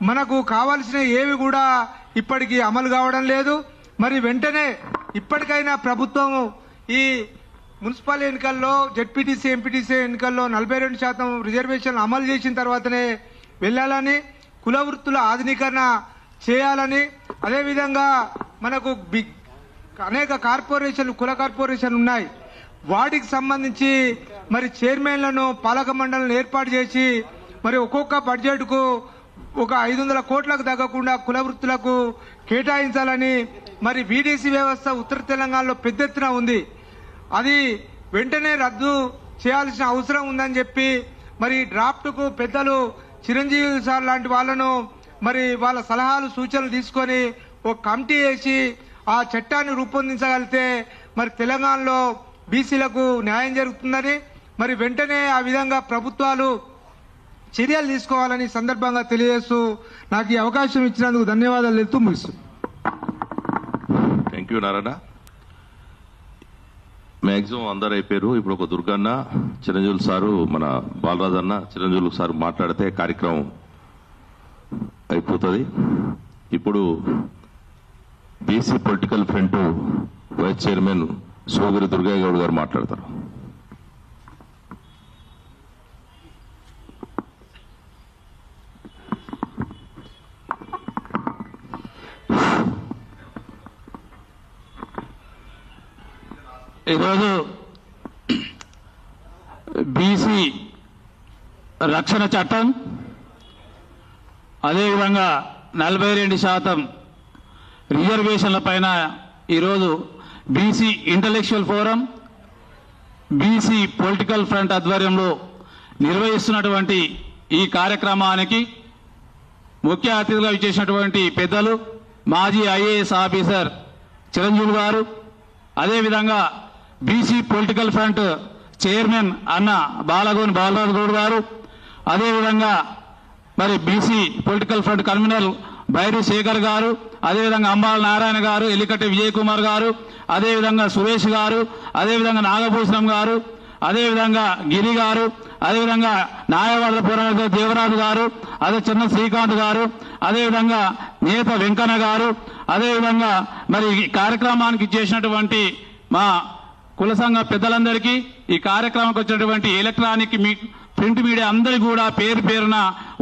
మనకు కావాల్సిన ఏవి కూడా ఇప్పటికీ అమలు కావడం లేదు. మరి వెంటనే ఇప్పటికైనా ప్రభుత్వం ఈ మున్సిపల్ ఎన్నికల్లో జెడ్పీటీసీ ఎంపీటీసీ ఎన్నికల్లో 42% రిజర్వేషన్ అమలు చేసిన తర్వాతనే వెళ్ళాలని, కుల వృత్తుల ఆధునీకరణ చేయాలని, అదేవిధంగా మనకు అనేక కార్పొరేషన్లు కుల కార్పొరేషన్లు ఉన్నాయి. వాటికి సంబంధించి మరి చైర్మన్లను పాలక మండలిని ఏర్పాటు చేసి మరి ఒక్కొక్క బడ్జెట్కు ఒక 500 కోట్లకు తగ్గకుండా కుల వృత్తులకు కేటాయించాలని, మరి వీడీసీ వ్యవస్థ ఉత్తర తెలంగాణలో పెద్ద ఎత్తున ఉంది, అది వెంటనే రద్దు చేయాల్సిన అవసరం ఉందని చెప్పి మరి డ్రాఫ్ట్కు పెద్దలు చిరంజీవి సార్ లాంటి వాళ్ళను మరి వాళ్ళ సలహాలు సూచనలు తీసుకొని ఒక కమిటీ వేసి ఆ చట్టాన్ని రూపొందించగలిగితే మరి తెలంగాణలో బీసీలకు న్యాయం జరుగుతుందని, మరి వెంటనే ఆ విధంగా ప్రభుత్వాలు చర్యలు తీసుకోవాలని సందర్భంగా తెలియజేస్తూ నాకు ఈ అవకాశం ఇచ్చినందుకు ధన్యవాదాలు తెలుపుతూ ముగిస్తున్నాను. Thank you Narayana. మ్యాక్సిమం అందరు అయిపోయారు. ఇప్పుడు ఒక దుర్గన్న, చిరంజీవులు సారు, మన బాలరాజు అన్న, చిరంజీవులు సారు మాట్లాడితే కార్యక్రమం అయిపోతుంది. ఇప్పుడు BC political front vice chairman Sogiri Durgaiah Goud గారు మాట్లాడతారు. ఈరోజు బీసీ రక్షణ చట్టం, అదేవిధంగా 42% రిజర్వేషన్ల పైన ఈరోజు BC intellectual forum, BC political front ఆధ్వర్యంలో నిర్వహిస్తున్నటువంటి ఈ కార్యక్రమానికి ముఖ్య అతిథిగా ఇచ్చేసినటువంటి పెద్దలు మాజీ ఐఏఎస్ ఆఫీసర్ చిరంజీవి గారు, అదేవిధంగా బీసీ పొలిటికల్ ఫ్రంట్ చైర్మన్ అన్న బాలగోని బాలరాజు గౌడ్ గారు, అదేవిధంగా మరి BC political front convener Bairi Shekhar గారు, అదేవిధంగా అంబాల నారాయణ గారు, ఎల్లికట్టి విజయ్ కుమార్ గారు, అదేవిధంగా సురేష్ గారు, అదేవిధంగా నాగభూషణం గారు, అదేవిధంగా గిరి గారు, అదేవిధంగా న్యాయవాదుల పోరాట దేవరాజు గారు, అదే చిన్న శ్రీకాంత్ గారు, అదేవిధంగా నేత వెంకన్న గారు, అదేవిధంగా మరి ఈ కార్యక్రమానికి చేసినటువంటి మా కుల సంఘ పెద్దలందరికీ, ఈ కార్యక్రమానికి వచ్చినటువంటి ఎలక్ట్రానిక్ ప్రింట్ మీడియా అందరికీ కూడా పేరు పేరున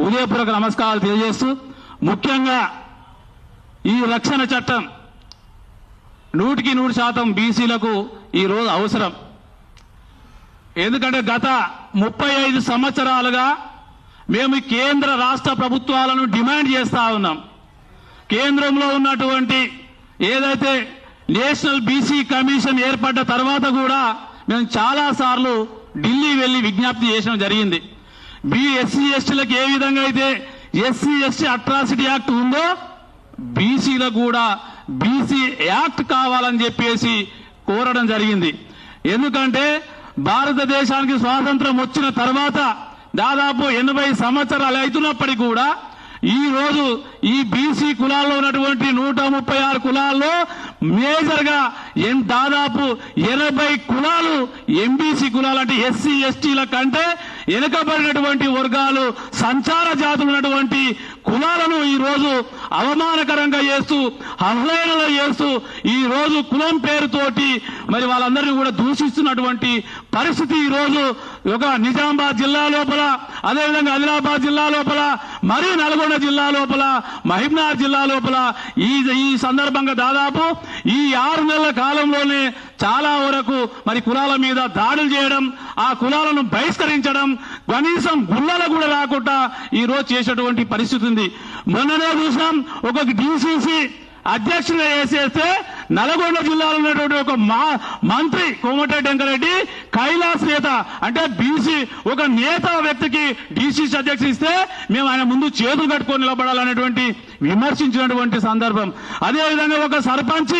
ఉదయపూర్వక నమస్కారాలు తెలియజేస్తూ, ముఖ్యంగా ఈ రక్షణ చట్టం 100% బీసీలకు ఈరోజు అవసరం. ఎందుకంటే గత 35 సంవత్సరాలుగా మేము కేంద్ర రాష్ట్ర ప్రభుత్వాలను డిమాండ్ చేస్తా ఉన్నాం. కేంద్రంలో ఉన్నటువంటి ఏదైతే నేషనల్ బీసీ కమిషన్ ఏర్పడ్డ తర్వాత కూడా మేము చాలా సార్లు ఢిల్లీ వెళ్లి విజ్ఞప్తి చేయడం జరిగింది. ఎస్సీ ఎస్టీలకు ఏ విధంగా అయితే ఎస్సీ ఎస్టీ అట్రాసిటీ యాక్ట్ ఉందో బీసీలకు కూడా బీసీ యాక్ట్ కావాలని చెప్పేసి కోరడం జరిగింది. ఎందుకంటే భారతదేశానికి స్వాతంత్రం వచ్చిన తర్వాత దాదాపు 80 సంవత్సరాలు అవుతున్నప్పటికీ కూడా ఈ రోజు ఈ బీసీ కులాల్లో ఉన్నటువంటి 136 కులాల్లో మేజర్ గా దాదాపు 80 కులాలు ఎంబీసీ కులాలు, అంటే ఎస్సీ ఎస్టీల కంటే వెనుకబడినటువంటి వర్గాలు, సంచార జాతులు ఉన్నటువంటి కులాలను ఈ రోజు అవమానకరంగా చేస్తూ, అవహేళన చేస్తూ ఈ రోజు కులం పేరుతోటి మరి వాళ్ళందరినీ కూడా దూషిస్తున్నటువంటి పరిస్థితి ఈ రోజు ఒక నిజామాబాద్ జిల్లా లోపల, అదేవిధంగా ఆదిలాబాద్ జిల్లా లోపల, మరియు నల్గొండ జిల్లా లోపల, మహబూబ్నగర్ జిల్లా లోపల ఈ సందర్భంగా దాదాపు ఈ 6 నెలల కాలంలోనే చాలా వరకు మరి కులాల మీద దాడులు చేయడం, ఆ కులాలను బహిష్కరించడం, కనీసం గుళ్ళలు కూడా రాకుండా ఈ రోజు చేసేటువంటి పరిస్థితి ఉంది. మొన్ననే చూసాం, ఒక డీసీసీ అధ్యక్షుడిగా వేసేస్తే నల్గొండ జిల్లాలో ఉన్నటువంటి ఒక మంత్రి కోమటిరెడ్డి వెంకరెడ్డి కైలాస్ నేత, అంటే బీసీ ఒక నేత వ్యక్తికి డీసీసీ అధ్యక్షుడు ఇస్తే మేము ఆయన ముందు చేతులు కట్టుకొని నిలబడాలనేటువంటి విమర్శించినటువంటి సందర్భం. అదేవిధంగా ఒక సర్పంచ్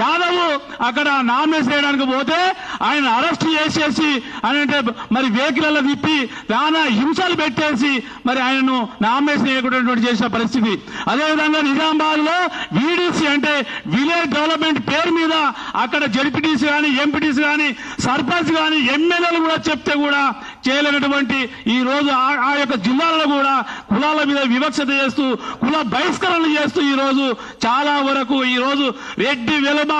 యాదవ్ అక్కడ నామినేషన్ చేయడానికి పోతే ఆయన అరెస్ట్ చేసేసి అంటే మరి వెహికల్ తిప్పి చాలా హింసలు పెట్టేసి మరి ఆయనను నామినేషన్ చేయకుండా చేసిన పరిస్థితి. అదేవిధంగా నిజామాబాద్ లో వీడీసీ అంటే విలేజ్ డెవలప్మెంట్ పేరు మీద అక్కడ జడ్పీటీసీ కానీ ఎంపీటీసీ కానీ సర్పంచ్ కానీ ఎమ్మెల్యేలు కూడా చెప్తే కూడా చేయలేనటువంటి ఈ రోజు ఆ యొక్క జిల్లాలలో కూడా కులాల మీద వివక్షత చేస్తూ కుల బహిష్కరణలు చేస్తూ ఈ రోజు చాలా వరకు ఈ రోజు రెడ్డి వెలమ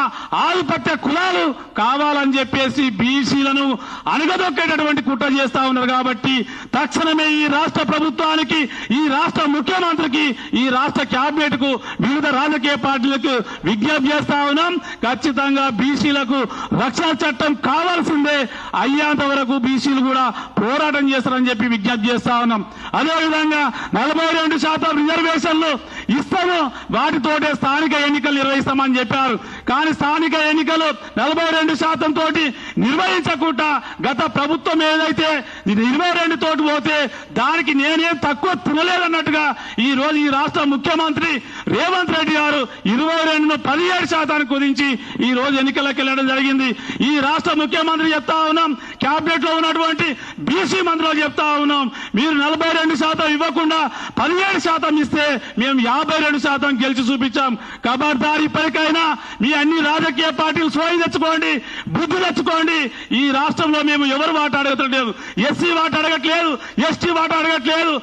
ఆధిపత్య కులాలు కావాలని చెప్పేసి బీసీలను అణగదొక్కేటటువంటి కుట్ర చేస్తా ఉన్నారు. కాబట్టి తక్షణమే ఈ రాష్ట్ర ప్రభుత్వానికి, ఈ రాష్ట్ర ముఖ్యమంత్రికి, ఈ రాష్ట్ర కేబినెట్ కు, వివిధ రాజకీయ పార్టీలకు విజ్ఞప్తి చేస్తా ఉన్నాం. ఖచ్చితంగా బీసీలకు రక్షణ చట్టం కావాల్సిందే, అయ్యేంత వరకు బీసీలు కూడా పోరాటం చేస్తారని చెప్పి విజ్ఞప్తి చేస్తా ఉన్నాం. అదేవిధంగా 42% రిజర్వేషన్లు ఇస్తాము, వాటితోటే స్థానిక ఎన్నికలు నిర్వహిస్తామని చెప్పారు. కానీ స్థానిక ఎన్నికలు 42% తోటి నిర్వహించకుండా గత ప్రభుత్వం ఏదైతే 22 తోటి పోతే దానికి నేనేం తక్కువ తినలేదన్నట్టుగా ఈ రోజు ఈ రాష్ట్ర ముఖ్యమంత్రి రేవంత్ రెడ్డి గారు 22ను 17% కుదించి ఈ రోజు ఎన్నికలకు వెళ్ళడం జరిగింది. ఈ రాష్ట్ర ముఖ్యమంత్రి చెప్తా ఉన్నాం, కేబినెట్ లో ఉన్నటువంటి బీసీ మంత్రులు చెప్తా ఉన్నాం, మీరు 42% ఇవ్వకుండా 17% ఇస్తే మేము 52% గెలిచి చూపించాం. ఖబర్దార్, ఇప్పటికైనా మీ అన్ని రాజకీయ పార్టీలు సోయి తెచ్చుకోండి, బుద్ధి తెచ్చుకోండి. ఈ రాష్ట్రంలో మేము ఎవరు వాట అడగట్లేదు, ఎస్సీ వాట అడగట్లేదు, ఎస్టీ వాట అడగట్లేదు,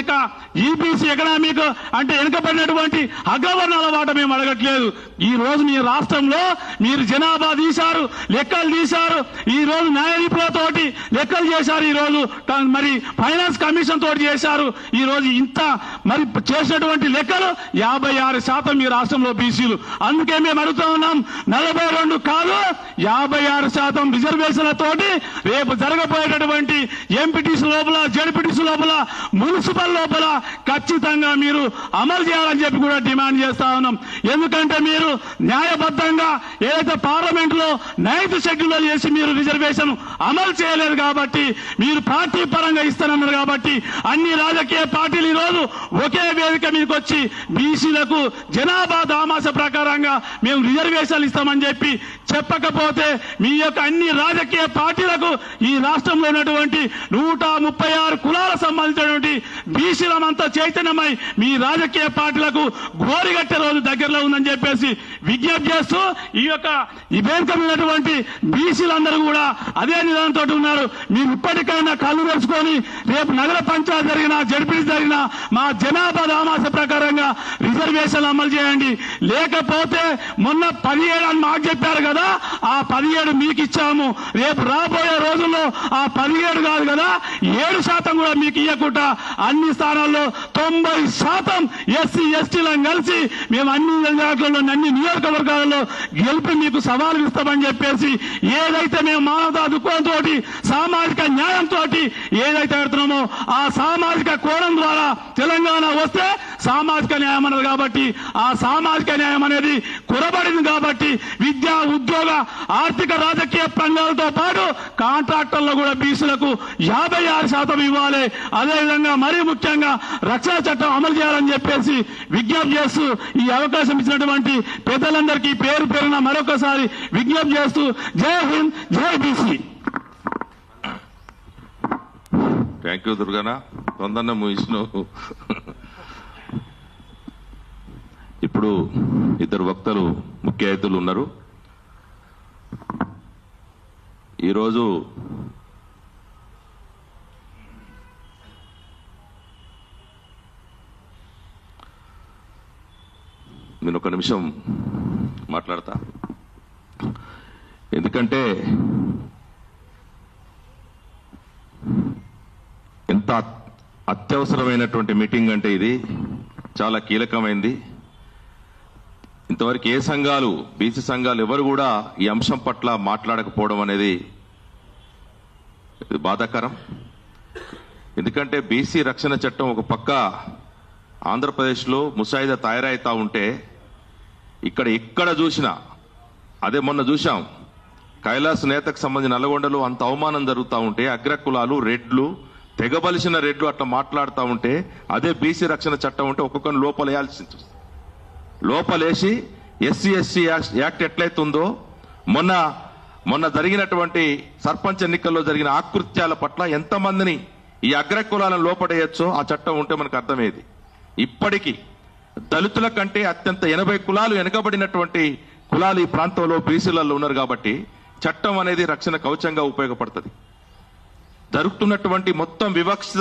ఇక ఈబీసీ ఎకనామిక్ అంటే వెనుకబడినటువంటి అగ్రవర్ణాల వాట మేము అడగట్లేదు. ఈ రోజు మీ రాష్ట్రంలో మీరు జనాభా తీశారు, లెక్కలు తీశారు, ఈ రోజు న్యాయ నిపుణులతోటి లెక్కలు చేశారు, ఈ రోజు మరి ఫైనాన్స్ కమిషన్ తోటి చేశారు. ఈ రోజు ఇంత మరి చేసినటువంటి లెక్కలు 56% మీ రాష్ట్రంలో బీసీలు. అందుకే మేము అడుగుతా ఉన్నాం, 42 కాదు 56% రిజర్వేషన్లతోటి రేపు జరగబోయేటటువంటి ఎంపీటీసీ లోపల, జడ్పీటీసీ లోపల, మున్సిపల్ లోపల ఖచ్చితంగా మీరు అమలు చేయాలని చెప్పి కూడా డిమాండ్ చేస్తా ఉన్నాం. ఎందుకంటే మీరు న్యాయబద్ధంగా ఏదైతే పార్లమెంట్ లో 9th షెడ్యూల్ చేసి మీరు రిజర్వేషన్ అమలు చేయలేదు కాబట్టి, మీరు పార్టీ పరంగా ఇస్తానన్నారు కాబట్టి అన్ని రాజకీయ పార్టీలు ఈ రోజు ఒకే వేదిక మీదకి వచ్చి బీసీలకు జనాభా దామాస ప్రకారంగా మేము రిజర్వేషన్లు ఇస్తామని చెప్పి చెప్పకపోతే మీ యొక్క అన్ని రాజకీయ పార్టీలకు ఈ రాష్ట్రంలో ఉన్నటువంటి 136 కులాలకు సంబంధించినటువంటి బీసీలమంతా చైతన్యమై మీ రాజకీయ పార్టీలకు గోరిగట్టే రోజు దగ్గరలో ఉందని చెప్పేసి విజ్ఞప్తి చేస్తూ ఈ యొక్క వేదిక ఉన్నటువంటి బీసీలందరూ కూడా అదే నిదానంతో ఉన్నారు. మీరు ఇప్పటికైనా కళ్ళు తెరుచుకొని రేపు నగర పంచాయతీ జరిగినా, జడ్పీటీ జరిగినా మా జనాభా దామాస ప్రకారంగా రిజర్వేషన్లు అమలు చేయండి. లేకపోతే మొన్న 17 అని మాకు చెప్పారు కదా, ఆ 17 మీకు ఇచ్చాము. రేపు రాబోయే రోజుల్లో ఆ 17 కాదు కదా 7% కూడా మీకు ఇవ్వకుండా అన్ని స్థానాల్లో 90% ఎస్సీ ఎస్టీలను కలిసి మేము అన్ని నియోజకవర్గాలలో గెలిపి మీకు సవాలు ఇస్తామని చెప్పేసి ఏదైతే మేము మానవతా దృక్పథంతో, సామాజిక న్యాయంతో ఏదైతే పెడుతున్నామో ఆ సామాజిక కోణం ద్వారా తెలంగాణ వస్తే సామాజిక న్యాయం అన్నది కాబట్టి ఆ సామాజిక న్యాయం అనేది కురబడింది కాబట్టి విద్యా, ఉద్యోగ, ఆర్థిక, రాజకీయ రంగాలతో పాటు కాంట్రాక్టర్లు కూడా బీసీలకు 56% ఇవ్వాలి. అదేవిధంగా మరీ ముఖ్యంగా రక్షణ చట్టం అమలు చేయాలని చెప్పేసి విజ్ఞప్తి చేస్తూ ఈ అవకాశం ఇచ్చినటువంటి పెద్దలందరికీ పేరు పేరున మరొకసారి విజ్ఞప్తి చేస్తూ జై హింద్, జై బీసీ. థ్యాంక్ యూ దుర్గానా, తొందరనే ముగిసినావు. ఇప్పుడు ఇద్దరు వక్తలు, ముఖ్య అతిథులు ఉన్నారు. ఈరోజు నేను ఒక నిమిషం మాట్లాడతా. ఎందుకంటే ఎంత అత్యవసరమైనటువంటి మీటింగ్ అంటే ఇది చాలా కీలకమైంది. ఇంతవరకు ఏ సంఘాలు, బీసీ సంఘాలు ఎవరు కూడా ఈ అంశం పట్ల మాట్లాడకపోవడం అనేది బాధాకరం. ఎందుకంటే బీసీ రక్షణ చట్టం ఒక పక్క ఆంధ్రప్రదేశ్లో ముసాయిదా తయారైతా ఉంటే ఇక్కడ ఎక్కడ చూసినా, అదే మొన్న చూశాం కైలాస్ నేతకు సంబంధించిన నల్లగొండలో అంత అవమానం జరుగుతూ ఉంటే అగ్రకులాలు, రెడ్లు, తెగబలిసిన రెడ్లు అట్లా మాట్లాడుతూ ఉంటే అదే బీసీ రక్షణ చట్టం ఉంటే ఒక్కొక్కరిని లోపలేయాల్సి లోపలేసి ఎస్సీ యాక్ట్ ఎట్లయితుందో మొన్న జరిగినటువంటి సర్పంచ్ ఎన్నికల్లో జరిగిన ఆకృత్యాల పట్ల ఎంతమందిని ఈ అగ్రకులాలను లోపడేయచ్చో ఆ చట్టం ఉంటే మనకు అర్థమయ్యేది. ఇప్పటికీ దళితుల కంటే అత్యంత 80 కులాలు వెనుకబడినటువంటి కులాలు ఈ ప్రాంతంలో బీసీలలో ఉన్నారు కాబట్టి చట్టం అనేది రక్షణ కవచంగా ఉపయోగపడుతుంది. జరుగుతున్నటువంటి మొత్తం వివక్ష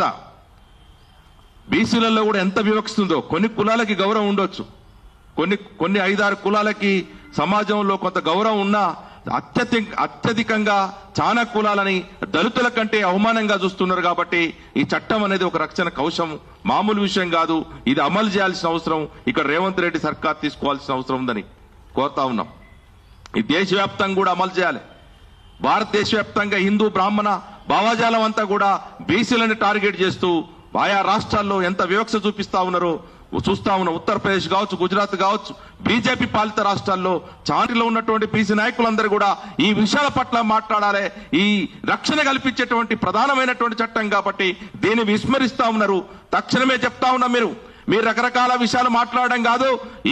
బీసీలలో కూడా ఎంత వివక్ష ఉందో, కొన్ని కులాలకి గౌరవం ఉండొచ్చు, కొన్ని 5-6 కులాలకి సమాజంలో కొంత గౌరవం ఉన్నా అత్యధికంగా చాలా కులాలని దళితుల కంటే అవమానంగా చూస్తున్నారు. కాబట్టి ఈ చట్టం అనేది ఒక రక్షణ కవచం, మామూలు విషయం కాదు. ఇది అమలు చేయాల్సిన అవసరం ఇక్కడ రేవంత్ రెడ్డి సర్కార్ తీసుకోవాల్సిన అవసరం ఉందని కోరుతా ఉన్నాం. ఈ దేశవ్యాప్తంగా కూడా అమలు చేయాలి. భారతదేశ వ్యాప్తంగా హిందూ బ్రాహ్మణ భావజాలం అంతా కూడా బీసీలను టార్గెట్ చేస్తూ ఆయా రాష్ట్రాల్లో ఎంత వివక్ష చూపిస్తా ఉన్నారో చూస్తా ఉన్నాం. ఉత్తరప్రదేశ్ కావచ్చు, గుజరాత్ కావచ్చు, బీజేపీ పాలిత రాష్ట్రాల్లో చాటిలో ఉన్నటువంటి బీసీ నాయకులందరూ కూడా ఈ విషయాల పట్ల మాట్లాడాలి. ఈ రక్షణ కల్పించేటువంటి ప్రధానమైనటువంటి చట్టం కాబట్టి దీన్ని విస్మరిస్తా ఉన్నారు. తక్షణమే చెప్తా ఉన్నా, మీరు రకరకాల విషయాలు మాట్లాడడం కాదు,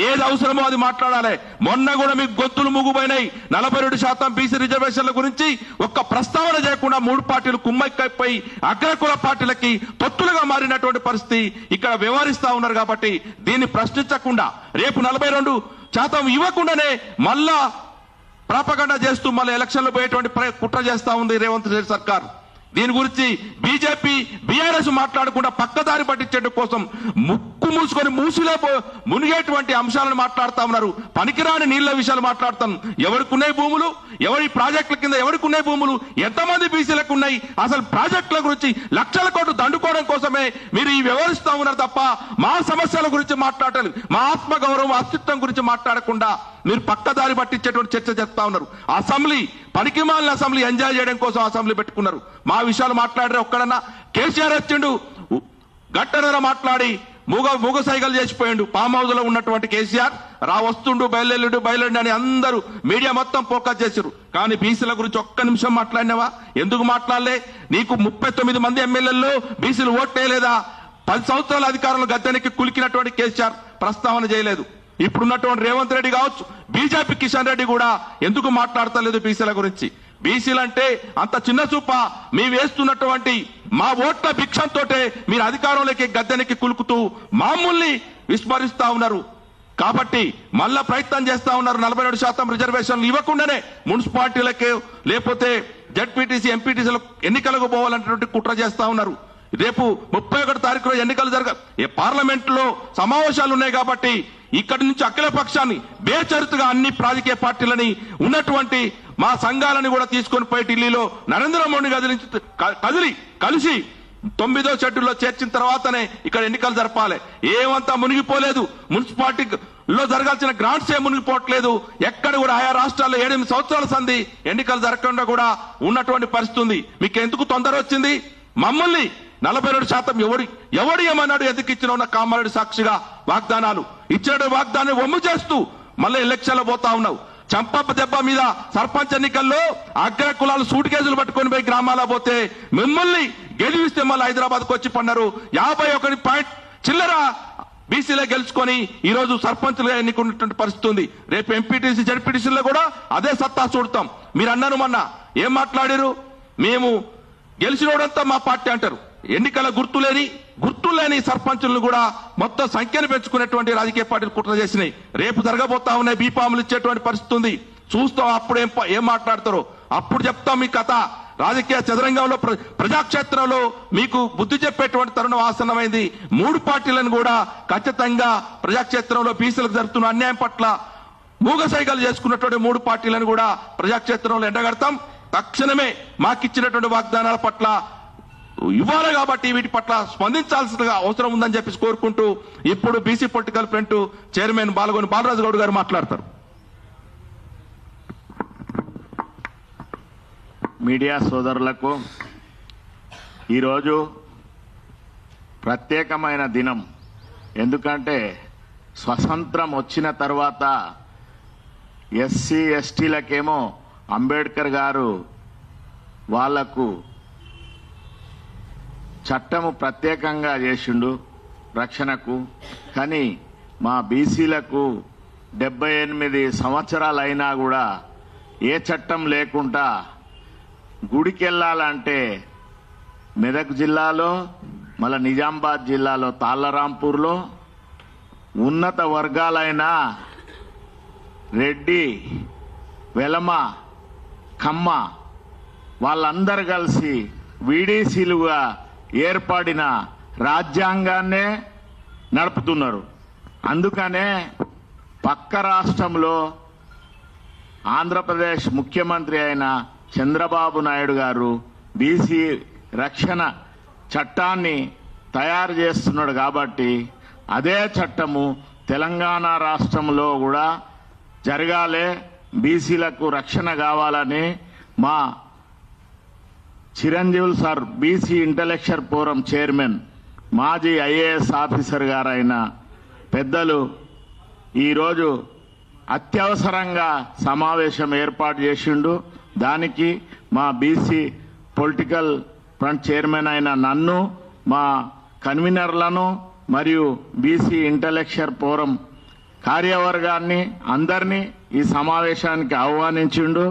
ఏది అవసరమో అది మాట్లాడాలి. మొన్న కూడా మీకు గొంతులు ముగుపోయినాయి. 42% బీసీ రిజర్వేషన్ల గురించి ఒక్క ప్రస్తావన చేయకుండా 3 పార్టీలు కుమ్మక్కైపోయి అగ్రకుల పార్టీలకి తొత్తులుగా మారినటువంటి పరిస్థితి ఇక్కడ వ్యవహరిస్తా ఉన్నారు. కాబట్టి దీన్ని ప్రశ్నించకుండా రేపు 42% ఇవ్వకుండానే మళ్ళా ప్రాపగండా చేస్తూ మళ్ళీ ఎలక్షన్లు పోయేటువంటి కుట్ర చేస్తా ఉంది రేవంత్ రెడ్డి సర్కార్. దీని గురించి బీజేపీ బీఆర్ఎస్ మాట్లాడకుండా పక్కదారి పట్టించడం కోసం ముక్కు మూసుకొని మూసిలో మునిగేటువంటి అంశాలను మాట్లాడుతా ఉన్నారు. పనికిరాని నీళ్ల విషయాలు మాట్లాడతాం. ఎవరికి ఉన్నాయి భూములు, ఎవరి ప్రాజెక్టుల కింద ఎవరికి ఉన్నాయి భూములు, ఎంతమంది బీసీలకు ఉన్నాయి, అసలు ప్రాజెక్టుల గురించి లక్షల కోట్లు దండుకోవడం కోసమే మీరు ఈ వ్యవహరిస్తా ఉన్నారు తప్ప మా సమస్యల గురించి మాట్లాడాలి, మా ఆత్మగౌరవం అస్తిత్వం గురించి మాట్లాడకుండా మీరు పక్కదారి పట్టించేటువంటి చర్చ చేస్తా ఉన్నారు. అసెంబ్లీ పనికిమాలిన అసెంబ్లీ ఎంజాయ్ చేయడం కోసం అసెంబ్లీ పెట్టుకున్నారు. మా విషయాలు మాట్లాడరే ఒక్కడన్నా. కేసీఆర్ వచ్చిండు గట్టనర మాట్లాడి మూగ సైకిల్ చేసిపోయిండు. ఫామ్ హౌస్ లో ఉన్నటువంటి కేసీఆర్ వస్తుండు బయలుదేరుడు అని అందరూ మీడియా మొత్తం ఫోకస్ చేశారు. కానీ బీసీల గురించి ఒక్క నిమిషం మాట్లాడినావా? ఎందుకు మాట్లాడలే? నీకు 39 మంది ఎమ్మెల్యేల్లో బీసీలు ఓట్లేదా? 10 సంవత్సరాల అధికారంలో గద్దెనికి కులికినటువంటి కేసీఆర్ ప్రస్తావన చేయలేదు. ఇప్పుడున్నటువంటి రేవంత్ రెడ్డి కావచ్చు, బీజేపీ కిషన్ రెడ్డి కూడా ఎందుకు మాట్లాడతలేదు బీసీల గురించి? బీసీలంటే అంత చిన్న చూప? మీ వేస్తున్నటువంటి మా ఓట్ల భిక్షంతో మీరు అధికారంలోకి గద్దెనికి కులుకుతూ మామూల్ని విస్మరిస్తా ఉన్నారు. కాబట్టి మళ్ళా ప్రయత్నం చేస్తా ఉన్నారు. 47% రిజర్వేషన్లు ఇవ్వకుండానే మున్సిపాలిటీలకే లేకపోతే జడ్పీటీసీ ఎంపీటీసీల ఎన్నికలకు పోవాలన్నటువంటి కుట్ర చేస్తా ఉన్నారు. రేపు 31 తారీఖులో ఎన్నికలు పార్లమెంట్ లో సమావేశాలు ఉన్నాయి కాబట్టి ఇక్కడి నుంచి అఖిల పక్షాన్ని బేచరితగా అన్ని రాజకీయ పార్టీలని ఉన్నటువంటి మా సంఘాలని కూడా తీసుకొని పోయి ఢిల్లీలో నరేంద్ర మోడీ కలిసి 9వ షెడ్యూల్లో చేర్చిన తర్వాతనే ఇక్కడ ఎన్నికలు జరపాలి. ఏమంతా మునిగిపోలేదు. మున్సిపాలిటీలో జరగాల్సిన గ్రాంట్స్ ఏ మునిగిపోవట్లేదు. ఎక్కడ కూడా ఆయా రాష్ట్రాల్లో 7-8 సంవత్సరాల సంధి ఎన్నికలు జరగకుండా కూడా ఉన్నటువంటి పరిస్థితి ఉంది. మీకు ఎందుకు తొందర వచ్చింది? మమ్మల్ని 42% ఎవడు ఏమన్నాడు? ఎందుకు ఇచ్చిన ఉన్న కామారెడ్డి సాక్షిగా వాగ్దానాలు ఇచ్చిన వాగ్దానం వమ్ము చేస్తూ మళ్ళీ ఎలక్షన్లో పోతా ఉన్నావు. చంపప్ప దెబ్బ మీద సర్పంచ్ ఎన్నికల్లో అగ్ర కులాలు సూట్ కేసులు పట్టుకొని పోయి గ్రామాల పోతే మిమ్మల్ని గెలిపిస్తే మళ్ళీ హైదరాబాద్కు వచ్చి పన్నారు. 51 పాయింట్ చిల్లర బీసీలే గెలుచుకొని ఈ రోజు సర్పంచ్లుగా ఎన్నికున్నటువంటి పరిస్థితి ఉంది. రేపు ఎంపీటీసీ జడ్పీటీసీలో కూడా అదే సత్తా చూడతాం. మీరు అన్నారు మొన్న ఏం మాట్లాడారు? మేము గెలిచినోడంతా మా పార్టీ అంటారు. ఎన్నికల గుర్తులేని సర్పంచులను కూడా మొత్తం సంఖ్యను పెంచుకునేటువంటి రాజకీయ పార్టీలు కుట్ర చేసినాయి. రేపు జరగబోతా ఉన్నాయి. బీఫాములు ఇచ్చేటువంటి పరిస్థితి ఉంది. చూస్తాం అప్పుడు ఏం మాట్లాడతారో అప్పుడు చెప్తాం మీ కథ. రాజకీయ చదరంగంలో ప్రజాక్షేత్రంలో మీకు బుద్ధి చెప్పేటువంటి తరుణం ఆసన్నమైంది. 3 పార్టీలను కూడా ఖచ్చితంగా ప్రజాక్షేత్రంలో బీసీలకు జరుగుతున్న అన్యాయం పట్ల మూగ సైకిల్ చేసుకున్నటువంటి 3 పార్టీలను కూడా ప్రజాక్షేత్రంలో ఎండగడతాం. తక్షణమే మాకిచ్చినటువంటి వాగ్దానాల పట్ల ఇవ్వాలి కాబట్టి వీటి పట్ల స్పందించాల్సిన అవసరం ఉందని చెప్పి కోరుకుంటూ ఇప్పుడు BC political front chairman Balagoni Balaraju Goud గారు మాట్లాడతారు. మీడియా సోదరులకు ఈరోజు ప్రత్యేకమైన దినం. ఎందుకంటే స్వతంత్రం వచ్చిన తర్వాత ఎస్సీ ఎస్టీలకేమో అంబేద్కర్ గారు వాళ్లకు చట్టము ప్రత్యేకంగా చేసిండు రక్షణకు. కానీ మా బీసీలకు 78 సంవత్సరాలు అయినా కూడా ఏ చట్టం లేకుండా గుడికి వెళ్ళాలంటే మెదక్ జిల్లాలో, మళ్ళా నిజామాబాద్ జిల్లాలో తాళ్లరాంపూర్లో ఉన్నత వర్గాలైన రెడ్డి, వెలమ, కమ్మ వాళ్ళందరూ కలిసి వీడీసీలుగా ఏర్పడిన రాజ్యాంగాన్నే నడుపుతున్నారు. అందుకనే పక్క రాష్ట్రంలో ఆంధ్రప్రదేశ్ ముఖ్యమంత్రి అయిన చంద్రబాబు నాయుడు గారు బీసీ రక్షణ చట్టాన్ని తయారు చేస్తున్నాడు. కాబట్టి అదే చట్టము తెలంగాణ రాష్ట్రంలో కూడా జరగాలి, బీసీలకు రక్షణ కావాలని మా Chiranjeevulu sir BC intellectual forum chairman, మాజీ ఐఏఎస్ ఆఫీసర్ గారైన పెద్దలు ఈరోజు అత్యవసరంగా సమావేశం ఏర్పాటు చేసిండు. దానికి మా బీసీ పొలిటికల్ ఫ్రంట్ చైర్మన్ అయిన నన్ను, మా కన్వీనర్లను మరియు బీసీ ఇంటలెక్చువల్ ఫోరం కార్యవర్గాన్ని అందరినీ ఈ సమావేశానికి ఆహ్వానించిండు.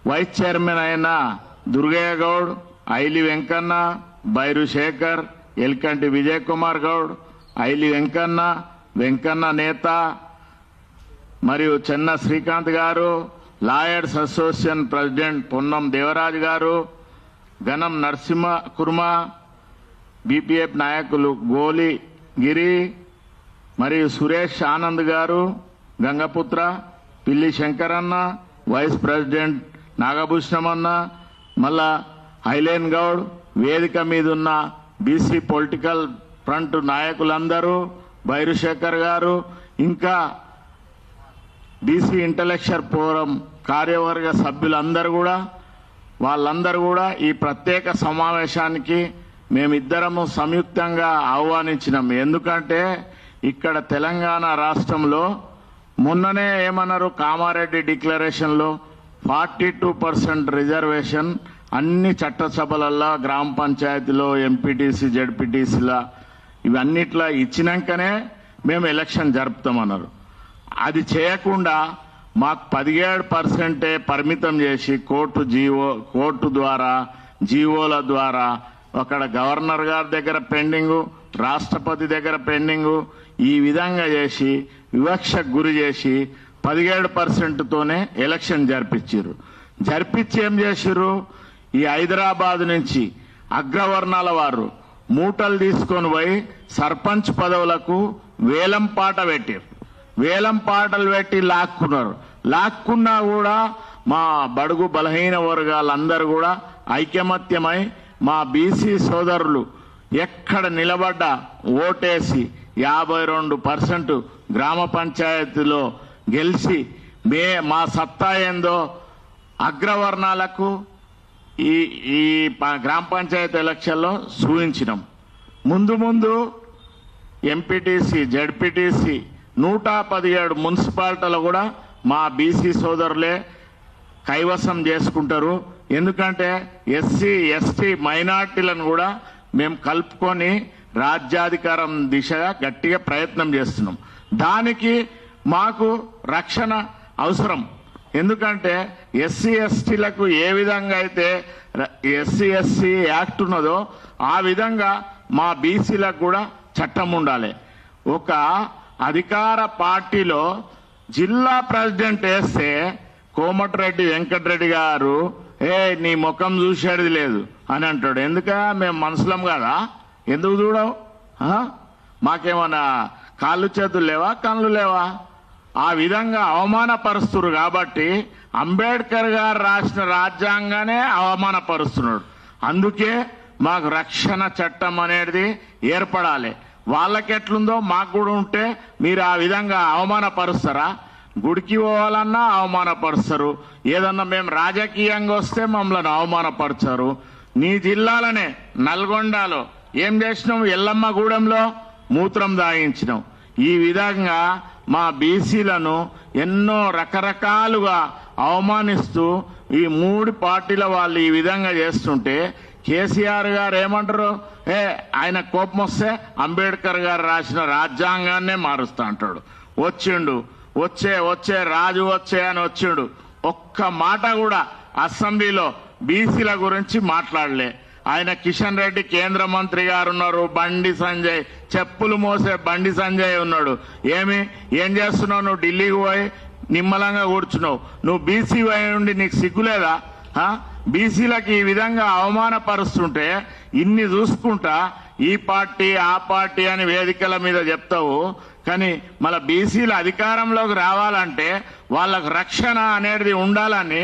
వైస్ చైర్మన్ అయిన దుర్గయ్య గౌడ్, ఐలి వెంకన్న, బైరు శేఖర్, ఎల్కంటి విజయ్ కుమార్ గౌడ్, ఐలి వెంకన్న, వెంకన్న నేత మరియు చెన్న శ్రీకాంత్ గారు, lawyers association president Ponnam Devaraj గారు, గణం నరసింహ కుర్మ, బీపీఎఫ్ నాయకులు గోలి గిరి మరియు సురేష్ ఆనంద్ గారు, గంగపుత్ర, పిల్లి శంకరన్న, వైస్ ప్రెసిడెంట్ నాగభూషణమన్న, మళ్ళా హైలేన్ గౌడ్, వేదిక మీద ఉన్న బీసీ పొలిటికల్ ఫ్రంట్ నాయకులందరూ, బైరుశేఖర్ గారు, ఇంకా బీసీ ఇంటలెక్చువల్ ఫోరం కార్యవర్గ సభ్యులందరూ కూడా, వాళ్ళందరూ కూడా ఈ ప్రత్యేక సమావేశానికి మేమిద్దరము సంయుక్తంగా ఆహ్వానించినాం. ఎందుకంటే ఇక్కడ తెలంగాణ రాష్ట్రంలో మొన్ననే ఏమన్నారు, కామారెడ్డి డిక్లరేషన్లో 42% రిజర్వేషన్ అన్ని చట్టసభలల్లో, గ్రామ పంచాయతీలో, ఎంపీటీసీ, జడ్పీటీసీల ఇవన్నిట్లా ఇచ్చినాకనే మేము ఎలక్షన్ జరుపుతామన్నారు. అది చేయకుండా మాకు 17% పరిమితం చేసి కోర్టు ద్వారా, జీవోల ద్వారా, అక్కడ గవర్నర్ గారి దగ్గర పెండింగు, రాష్ట్రపతి దగ్గర పెండింగు, ఈ విధంగా చేసి వివక్షకు గురి చేసి 17%తోనే ఎలక్షన్ జరిపించారు. జరిపించి ఏం చేశారు, ఈ హైదరాబాద్ నుంచి అగ్రవర్ణాల వారు మూటలు తీసుకొని పోయి సర్పంచ్ పదవులకు వేలం పాట పెట్టారు. వేలం పాటలు పెట్టి లాక్కున్నారు. లాక్కున్నా కూడా మా బడుగు బలహీన వర్గాలందరూ కూడా ఐకమత్యమై మా బీసీ సోదరులు ఎక్కడ నిలబడ్డా ఓటేసి 52% గ్రామ పంచాయతీలో గెలిచి మా సత్తా ఏందో అగ్రవర్ణాలకు ఈ గ్రామ పంచాయతీ ఎలక్షన్లో చూపించినాం. ముందు ఎంపీటీసీ, జడ్పీటీసీ 117 మున్సిపాలిటీలు కూడా మా బీసీ సోదరులే కైవసం చేసుకుంటారు. ఎందుకంటే ఎస్సీ, ఎస్టీ, మైనార్టీలను కూడా మేము కలుపుకొని రాజ్యాధికారం దిశగా గట్టిగా ప్రయత్నం చేస్తున్నాం. దానికి మాకు రక్షణ అవసరం. ఎందుకంటే ఎస్సీ, ఎస్టీలకు ఏ విధంగా అయితే ఎస్సీ యాక్ట్ ఉన్నదో ఆ విధంగా మా బీసీలకు కూడా చట్టం ఉండాలి. ఒక అధికార పార్టీలో జిల్లా ప్రెసిడెంట్ వేస్తే కోమటిరెడ్డి వెంకటరెడ్డి గారు నీ ముఖం చూసేది లేదు అని అంటాడు. ఎందుక మేము మనుషులం కదా, ఎందుకు చూడవు? మాకేమన్నా కాళ్ళు చేతులు లేవా, కళ్ళు లేవా? ఆ విధంగా అవమానపరుస్తున్నారు. కాబట్టి అంబేద్కర్ గారు రాసిన రాజ్యాంగానే అవమానపరుస్తున్నాడు. అందుకే మాకు రక్షణ చట్టం అనేది ఏర్పడాలి. వాళ్ళకెట్లుందో మాకు కూడా ఉంటే మీరు ఆ విధంగా అవమానపరుస్తారా? గుడికి పోవాలన్నా అవమానపరుస్తారు. ఏదన్నా మేము రాజకీయంగా వస్తే మమ్మల్ని అవమానపరచారు. నీ జిల్లాలనే నల్గొండలో ఏం చేసినాం? ఎల్లమ్మగూడెంలో మూత్రం దాగించినాం. ఈ విధంగా మా బీసీలను ఎన్నో రకరకాలుగా అవమానిస్తూ ఈ 3 పార్టీల వాళ్ళు ఈ విధంగా చేస్తుంటే కేసీఆర్ గారు ఏమంటారు, ఆయన కోపం వస్తే అంబేద్కర్ గారు రాసిన రాజ్యాంగాన్నే మారుస్తా అంటాడు. వచ్చిండు, వచ్చే రాజు వచ్చే అని వచ్చిండు. ఒక్క మాట కూడా అసెంబ్లీలో బీసీల గురించి మాట్లాడలే. ఆయన కిషన్ రెడ్డి కేంద్ర మంత్రి గారు ఉన్నారు, బండి సంజయ్ చెప్పులు మోసే బండి సంజయ్ ఉన్నాడు. ఏం చేస్తున్నావు నువ్వు? ఢిల్లీకి పోయి నిమ్మలంగా కూర్చున్నావు. నువ్వు బీసీ ఉండి నీకు సిగ్గులేదా? బీసీలకు ఈ విధంగా అవమానపరుస్తుంటే ఇన్ని చూసుకుంటా ఈ పార్టీ ఆ పార్టీ అని వేదికల మీద చెప్తావు. కానీ మళ్ళీ బీసీల అధికారంలోకి రావాలంటే వాళ్ళకు రక్షణ అనేది ఉండాలని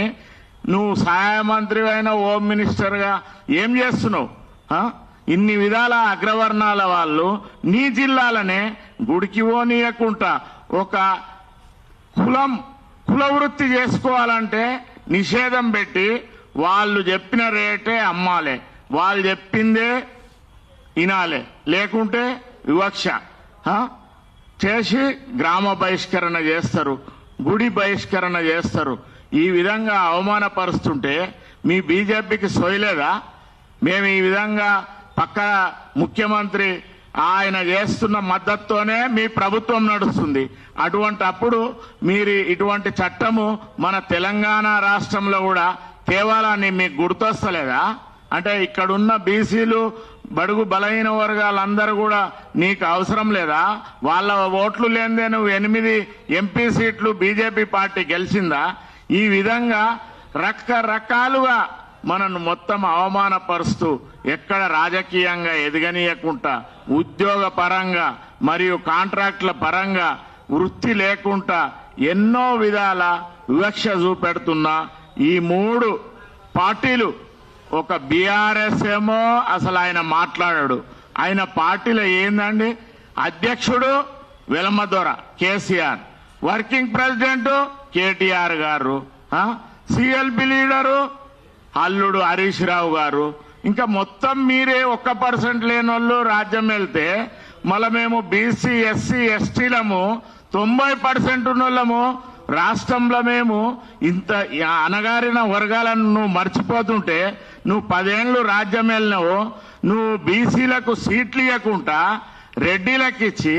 నువ్వు సహాయ మంత్రి అయిన హోం మినిస్టర్గా ఏం చేస్తున్నావు? ఇన్ని విధాల అగ్రవర్ణాల వాళ్ళు నీ జిల్లాలనే గుడికి పోనీయకుండా ఒక కుల వృత్తి చేసుకోవాలంటే నిషేధం పెట్టి వాళ్ళు చెప్పిన రేటే అమ్మాలే, వాళ్ళు చెప్పిందే వినాలే, లేకుంటే వివక్ష చేసి గ్రామ బహిష్కరణ చేస్తారు, గుడి బహిష్కరణ చేస్తారు. ఈ విధంగా అవమానపరుస్తుంటే మీ బీజేపీకి సోయలేదా? మేము ఈ విధంగా పక్క ముఖ్యమంత్రి ఆయన చేస్తున్న మద్దతుతోనే మీ ప్రభుత్వం నడుస్తుంది. అప్పుడు మీరు ఇటువంటి చట్టము మన తెలంగాణ రాష్ట్రంలో కూడా తేవాలని మీకు గుర్తొస్తలేదా? అంటే ఇక్కడున్న బీసీలు బడుగు బలహీన వర్గాలందరూ కూడా నీకు అవసరం లేదా? వాళ్ళ ఓట్లు లేనిదే నువ్వు 8 ఎంపీ సీట్లు బీజేపీ పార్టీ గెలిచిందా? ఈ విధంగా రకరకాలుగా మనను మొత్తం అవమానపరుస్తూ ఎక్కడ రాజకీయంగా ఎదగనీయకుండా ఉద్యోగ పరంగా మరియు కాంట్రాక్టుల పరంగా వృత్తి లేకుండా ఎన్నో విధాల వివక్ష చూపెడుతున్న ఈ 3 పార్టీలు, ఒక బీఆర్ఎస్ ఏమో అసలు ఆయన మాట్లాడాడు. ఆయన పార్టీలో ఏందండి? అధ్యక్షుడు వెలమదొర కేసీఆర్, వర్కింగ్ ప్రెసిడెంట్ కేటీఆర్ గారు, సిఎల్పి లీడరు అల్లుడు హరీష్ రావు గారు, ఇంకా మొత్తం మీరే 1% లేని వాళ్ళు రాజ్యం వెళ్తే మళ్ళీ మేము బీసీ ఎస్సీ ఎస్టీలము 90% ఉన్నోళ్ళము రాష్ట్రంలో మేము ఇంత అనగారిన వర్గాలను నువ్వు మర్చిపోతుంటే నువ్వు 10 ఏళ్ళు రాజ్యం వెళ్ళినావు. నువ్వు బీసీలకు సీట్లు ఇవ్వకుండా రెడ్డిలకు ఇచ్చి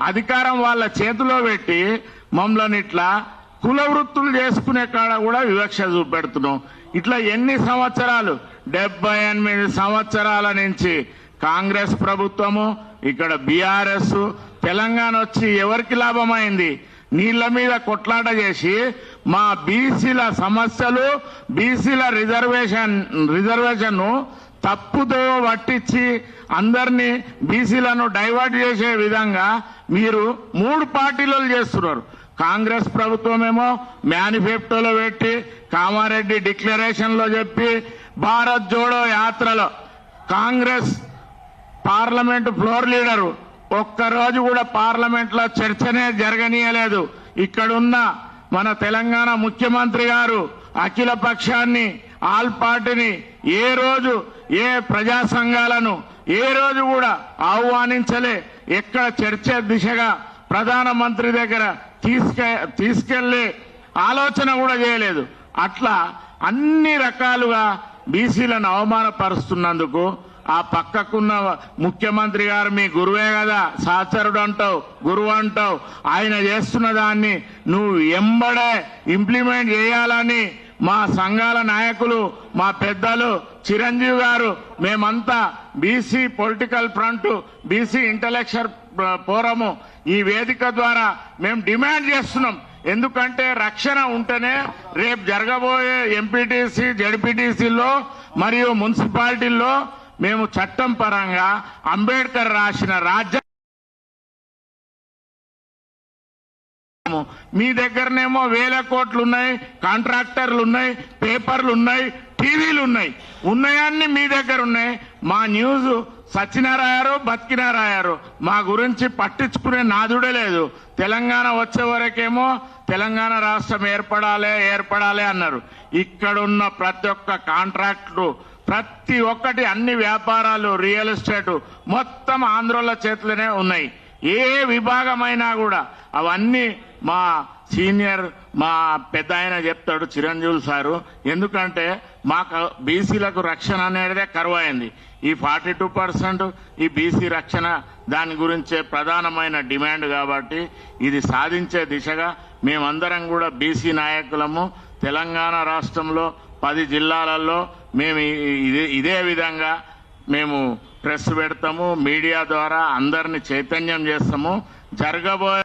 అధికారం వాళ్ళ చేతిలో పెట్టి మమ్మల్ని ఇట్లా కుల వృత్తులు చేసుకునే కాడ కూడా వివక్ష చూపెడుతున్నావు. ఇట్లా ఎన్ని సంవత్సరాలు? 78 సంవత్సరాల నుంచి కాంగ్రెస్ ప్రభుత్వము, ఇక్కడ బీఆర్ఎస్, తెలంగాణ వచ్చి ఎవరికి లాభమైంది? నీళ్ల మీద కొట్లాట చేసి మా బీసీల సమస్యలు, బీసీల రిజర్వేషన్ తప్పుదో పట్టించి అందరినీ బీసీలను డైవర్ట్ చేసే విధంగా మీరు 3 పార్టీలు చేస్తున్నారు. కాంగ్రెస్ ప్రభుత్వం ఏమో మేనిఫెస్టోలో పెట్టి, కామారెడ్డి డిక్లరేషన్ లో చెప్పి, భారత్ జోడో యాత్రలో కాంగ్రెస్ పార్లమెంట్ ఫ్లోర్ లీడరు ఒక్కరోజు కూడా పార్లమెంట్ లో చర్చనే జరగనీయలేదు. ఇక్కడున్న మన తెలంగాణ ముఖ్యమంత్రి గారు అఖిల పక్షాన్ని, ఆల్ పార్టీని ఏ రోజు ఏ ప్రజా సంఘాలను ఏ రోజు కూడా ఆహ్వానించలే. ఎక్కడ చర్చ దిశగా ప్రధానమంత్రి దగ్గర తీసుకెళ్లే ఆలోచన కూడా చేయలేదు. అట్లా అన్ని రకాలుగా బీసీలను అవమానపరుస్తున్నందుకు ఆ పక్కకున్న ముఖ్యమంత్రి గారు మీ గురువే కదా, సహచరుడు అంటావు, గురువు అంటావు, ఆయన చేస్తున్న దాన్ని నువ్వు ఎంబడే ఇంప్లిమెంట్ చేయాలని మా సంఘాల నాయకులు, మా పెద్దలు, చిరంజీవి గారు, మేమంతా BC political front, BC intellectual forum ఈ వేదిక ద్వారా మేము డిమాండ్ చేస్తున్నాం. ఎందుకంటే రక్షణ ఉంటేనే రేపు జరగబోయే ఎంపీటీసీ, జడ్పీటీసీలో మరియు మున్సిపాలిటీల్లో మేము చట్టం పరంగా అంబేద్కర్ రాసిన రాజ్యాంగం, మీ దగ్గరనేమో 1000 కోట్లు ఉన్నాయి, కాంట్రాక్టర్లు ఉన్నాయి, పేపర్లు ఉన్నాయి, టీవీలు ఉన్నాయి, ఉన్నాయన్నీ మీ దగ్గర ఉన్నాయి. మా న్యూస్ సచ్చినా రాయారు, బతికినా రాయారు, మా గురించి పట్టించుకునే నాదుడే లేదు. తెలంగాణ వచ్చే వరకేమో తెలంగాణ రాష్ట్రం ఏర్పడాలి అన్నారు. ఇక్కడున్న ప్రతి ఒక్క కాంట్రాక్టు, ప్రతి ఒక్కటి, అన్ని వ్యాపారాలు, రియల్ ఎస్టేట్ మొత్తం ఆంధ్రోల చేతిలోనే ఉన్నాయి. ఏ విభాగమైనా కూడా అవన్నీ మా సీనియర్, మా పెద్ద ఆయన చెప్తాడు, చిరంజీవి సారు. ఎందుకంటే మాకు బీసీలకు రక్షణ అనేదే కరువైంది. ఈ 42% ఈ బీసీ రక్షణ దాని గురించే ప్రధానమైన డిమాండ్. కాబట్టి ఇది సాధించే దిశగా మేమందరం కూడా బీసీ నాయకులము తెలంగాణ రాష్ట్రంలో 10 జిల్లాలలో మేము ఇదే విధంగా మేము ప్రెస్ పెడతాము, మీడియా ద్వారా అందరిని చైతన్యం చేస్తాము. జరగబోయే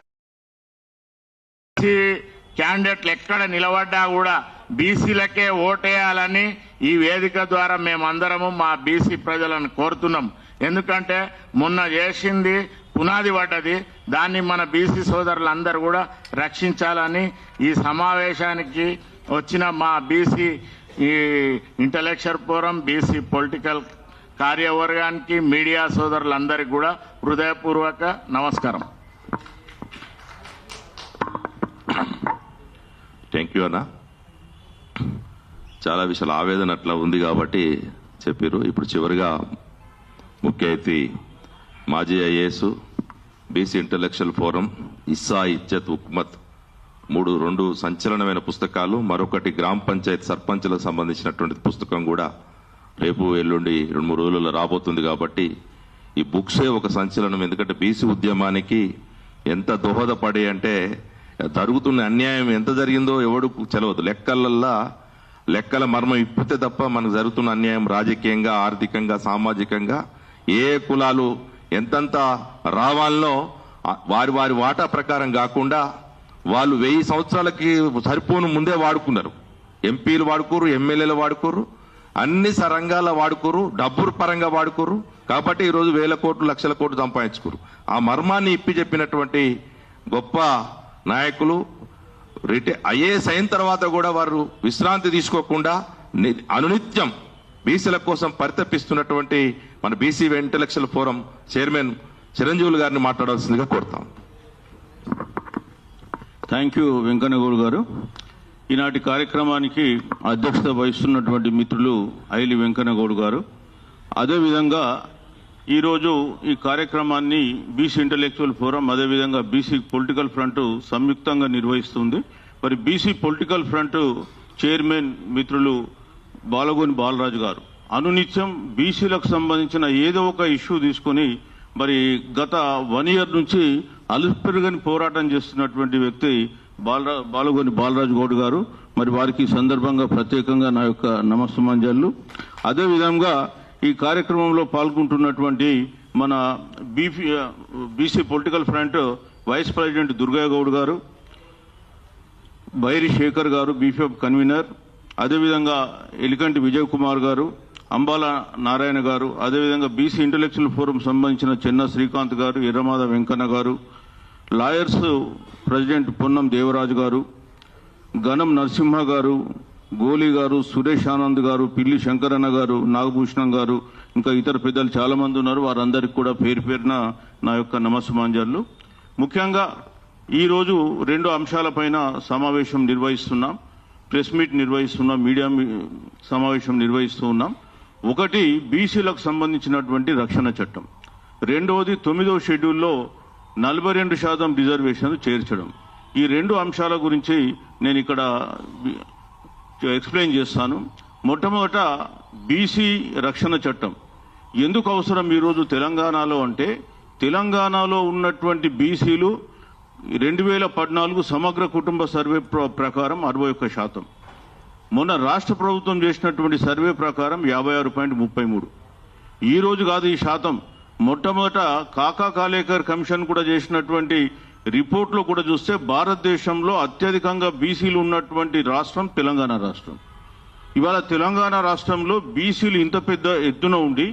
క్యాండిడేట్లు ఎక్కడ నిలబడ్డా కూడా బీసీలకే ఓటేయాలని ఈ వేదిక ద్వారా మేమందరము మా బీసీ ప్రజలను కోరుతున్నాం. ఎందుకంటే మొన్న చేసింది పునాది పడ్డది, దాన్ని మన బీసీ సోదరులందరూ కూడా రక్షించాలని ఈ సమావేశానికి వచ్చిన మా బీసీ ఈ ఇంటలెక్చువల్ ఫోరం, బీసీ పొలిటికల్ కార్యవర్గానికి, మీడియా సోదరులందరికీ కూడా హృదయపూర్వక నమస్కారం. థ్యాంక్ యూ అన్న. చాలా విషయాల ఆవేదన అట్లా ఉంది కాబట్టి చెప్పారు. ఇప్పుడు చివరిగా ముఖ్య అతిథి మాజీ IAS, BC intellectual forum, Isa ఇజ్జత్ ఉక్మత్ 2 సంచలనమైన పుస్తకాలు, మరొకటి గ్రామ పంచాయతీ సర్పంచ్లకు సంబంధించినటువంటి పుస్తకం కూడా రేపు ఎల్లుండి 2-3 రోజులలో రాబోతుంది. కాబట్టి ఈ బుక్సే ఒక సంచలనం. ఎందుకంటే బీసీ ఉద్యమానికి ఎంత దోహదపడే అంటే జరుగుతున్న అన్యాయం ఎంత జరిగిందో ఎవడు తెలవదు. లెక్కల మర్మం ఇప్పితే తప్ప మనకు జరుగుతున్న అన్యాయం రాజకీయంగా, ఆర్థికంగా, సామాజికంగా ఏ కులాలు ఎంతంత రావాలనో వారి వాటా ప్రకారం కాకుండా వాళ్ళు 1000 సంవత్సరాలకి సరిపోను ముందే వాడుకున్నారు. ఎంపీలు వాడుకోరు, ఎమ్మెల్యేలు వాడుకోరు, అన్ని రంగాల వాడుకోరు, డబ్బు పరంగా వాడుకోరు. కాబట్టి ఈరోజు 1000 కోట్లు, లక్షల కోట్లు సంపాదించుకోరు. ఆ మర్మాన్ని ఇప్పి చెప్పినటువంటి గొప్ప నాయకులు. ఐఏఎస్ అయిన తర్వాత కూడా వారు విశ్రాంతి తీసుకోకుండా అనునిత్యం బీసీల కోసం పరితపిస్తున్నటువంటి మన బీసీ ఇంటలెక్చువల్ ఫోరం చైర్మన్ చిరంజీవులు గారిని మాట్లాడాల్సిందిగా కోరుతాం. థ్యాంక్ యూ వెంకన్నగౌడ్ గారు. ఈనాటి కార్యక్రమానికి అధ్యక్షత వహిస్తున్నటువంటి మిత్రులు ఐలి వెంకన్నగౌడ్ గారు, అదేవిధంగా ఈరోజు ఈ కార్యక్రమాన్ని బీసీ ఇంటలెక్చువల్ ఫోరం, అదేవిధంగా బీసీ పొలిటికల్ ఫ్రంట్ సంయుక్తంగా నిర్వహిస్తుంది. మరి బీసీ పొలిటికల్ ఫ్రంట్ చైర్మన్ మిత్రులు బాలగోని బాలరాజు గారు అనునిత్యం బీసీలకు సంబంధించిన ఏదో ఒక ఇష్యూ తీసుకుని మరి గత 1 year నుంచి అలుపెరుగని పోరాటం చేస్తున్నటువంటి వ్యక్తి బాలగోని బాలరాజు గౌడ్ గారు. మరి వారికి సందర్భంగా ప్రత్యేకంగా నా యొక్క నమస్సుమాంజలు. అదేవిధంగా ఈ కార్యక్రమంలో పాల్గొంటున్నటువంటి మన BC political front vice president Durgaiah Goud గారు, బైరి శేఖర్ గారు బీఫీఎఫ్ కన్వీనర్, అదేవిధంగా ఎలికంటి విజయ్ కుమార్ గారు, అంబాల నారాయణ గారు, అదేవిధంగా బీసీ ఇంటలెక్చువల్ ఫోరం సంబంధించిన చెన్న శ్రీకాంత్ గారు, ఎర్రమాద వెంకన్న గారు, లాయర్స్ ప్రెసిడెంట్ పొన్నం దేవరాజు గారు, గణం నరసింహ గారు, గోలి గారు, సురేష్ ఆనంద్ గారు, పిల్లి శంకరన్న గారు, నాగభూషణం గారు, ఇంకా ఇతర పెద్దలు చాలా మంది ఉన్నారు. వారందరికీ కూడా పేరు పేరున నా యొక్క నమస్సుమాంజలు. ముఖ్యంగా ఈరోజు 2 అంశాలపైన సమావేశం నిర్వహిస్తున్నాం, ప్రెస్ మీట్ నిర్వహిస్తున్నాం, మీడియా సమావేశం నిర్వహిస్తూ ఉన్నాం. ఒకటి బీసీలకు సంబంధించినటువంటి రక్షణ చట్టం, రెండవది 9వ షెడ్యూల్లో 42% రిజర్వేషన్లు చేర్చడం. ఈ 2 అంశాల గురించి నేను ఇక్కడ ఎక్స్ప్లెయిన్ చేస్తాను. మొట్టమొదట బీసీ రక్షణ చట్టం ఎందుకు అవసరం ఈరోజు తెలంగాణలో అంటే, తెలంగాణలో ఉన్నటువంటి బీసీలు 2014 సమగ్ర కుటుంబ సర్వే ప్రకారం 61%, మొన్న రాష్ట్ర ప్రభుత్వం చేసినటువంటి సర్వే ప్రకారం 56.33. ఈ రోజు కాదు ఈ శాతం, మొట్టమొదట కాకా కాలేకర్ కమిషన్ కూడా చేసినటువంటి రిపోర్ట్లో కూడా చూస్తే భారతదేశంలో అత్యధికంగా బీసీలు ఉన్నటువంటి రాష్ట్రం తెలంగాణ రాష్ట్రం. ఇవాళ తెలంగాణ రాష్ట్రంలో బీసీలు ఇంత పెద్ద ఎత్తున ఉండి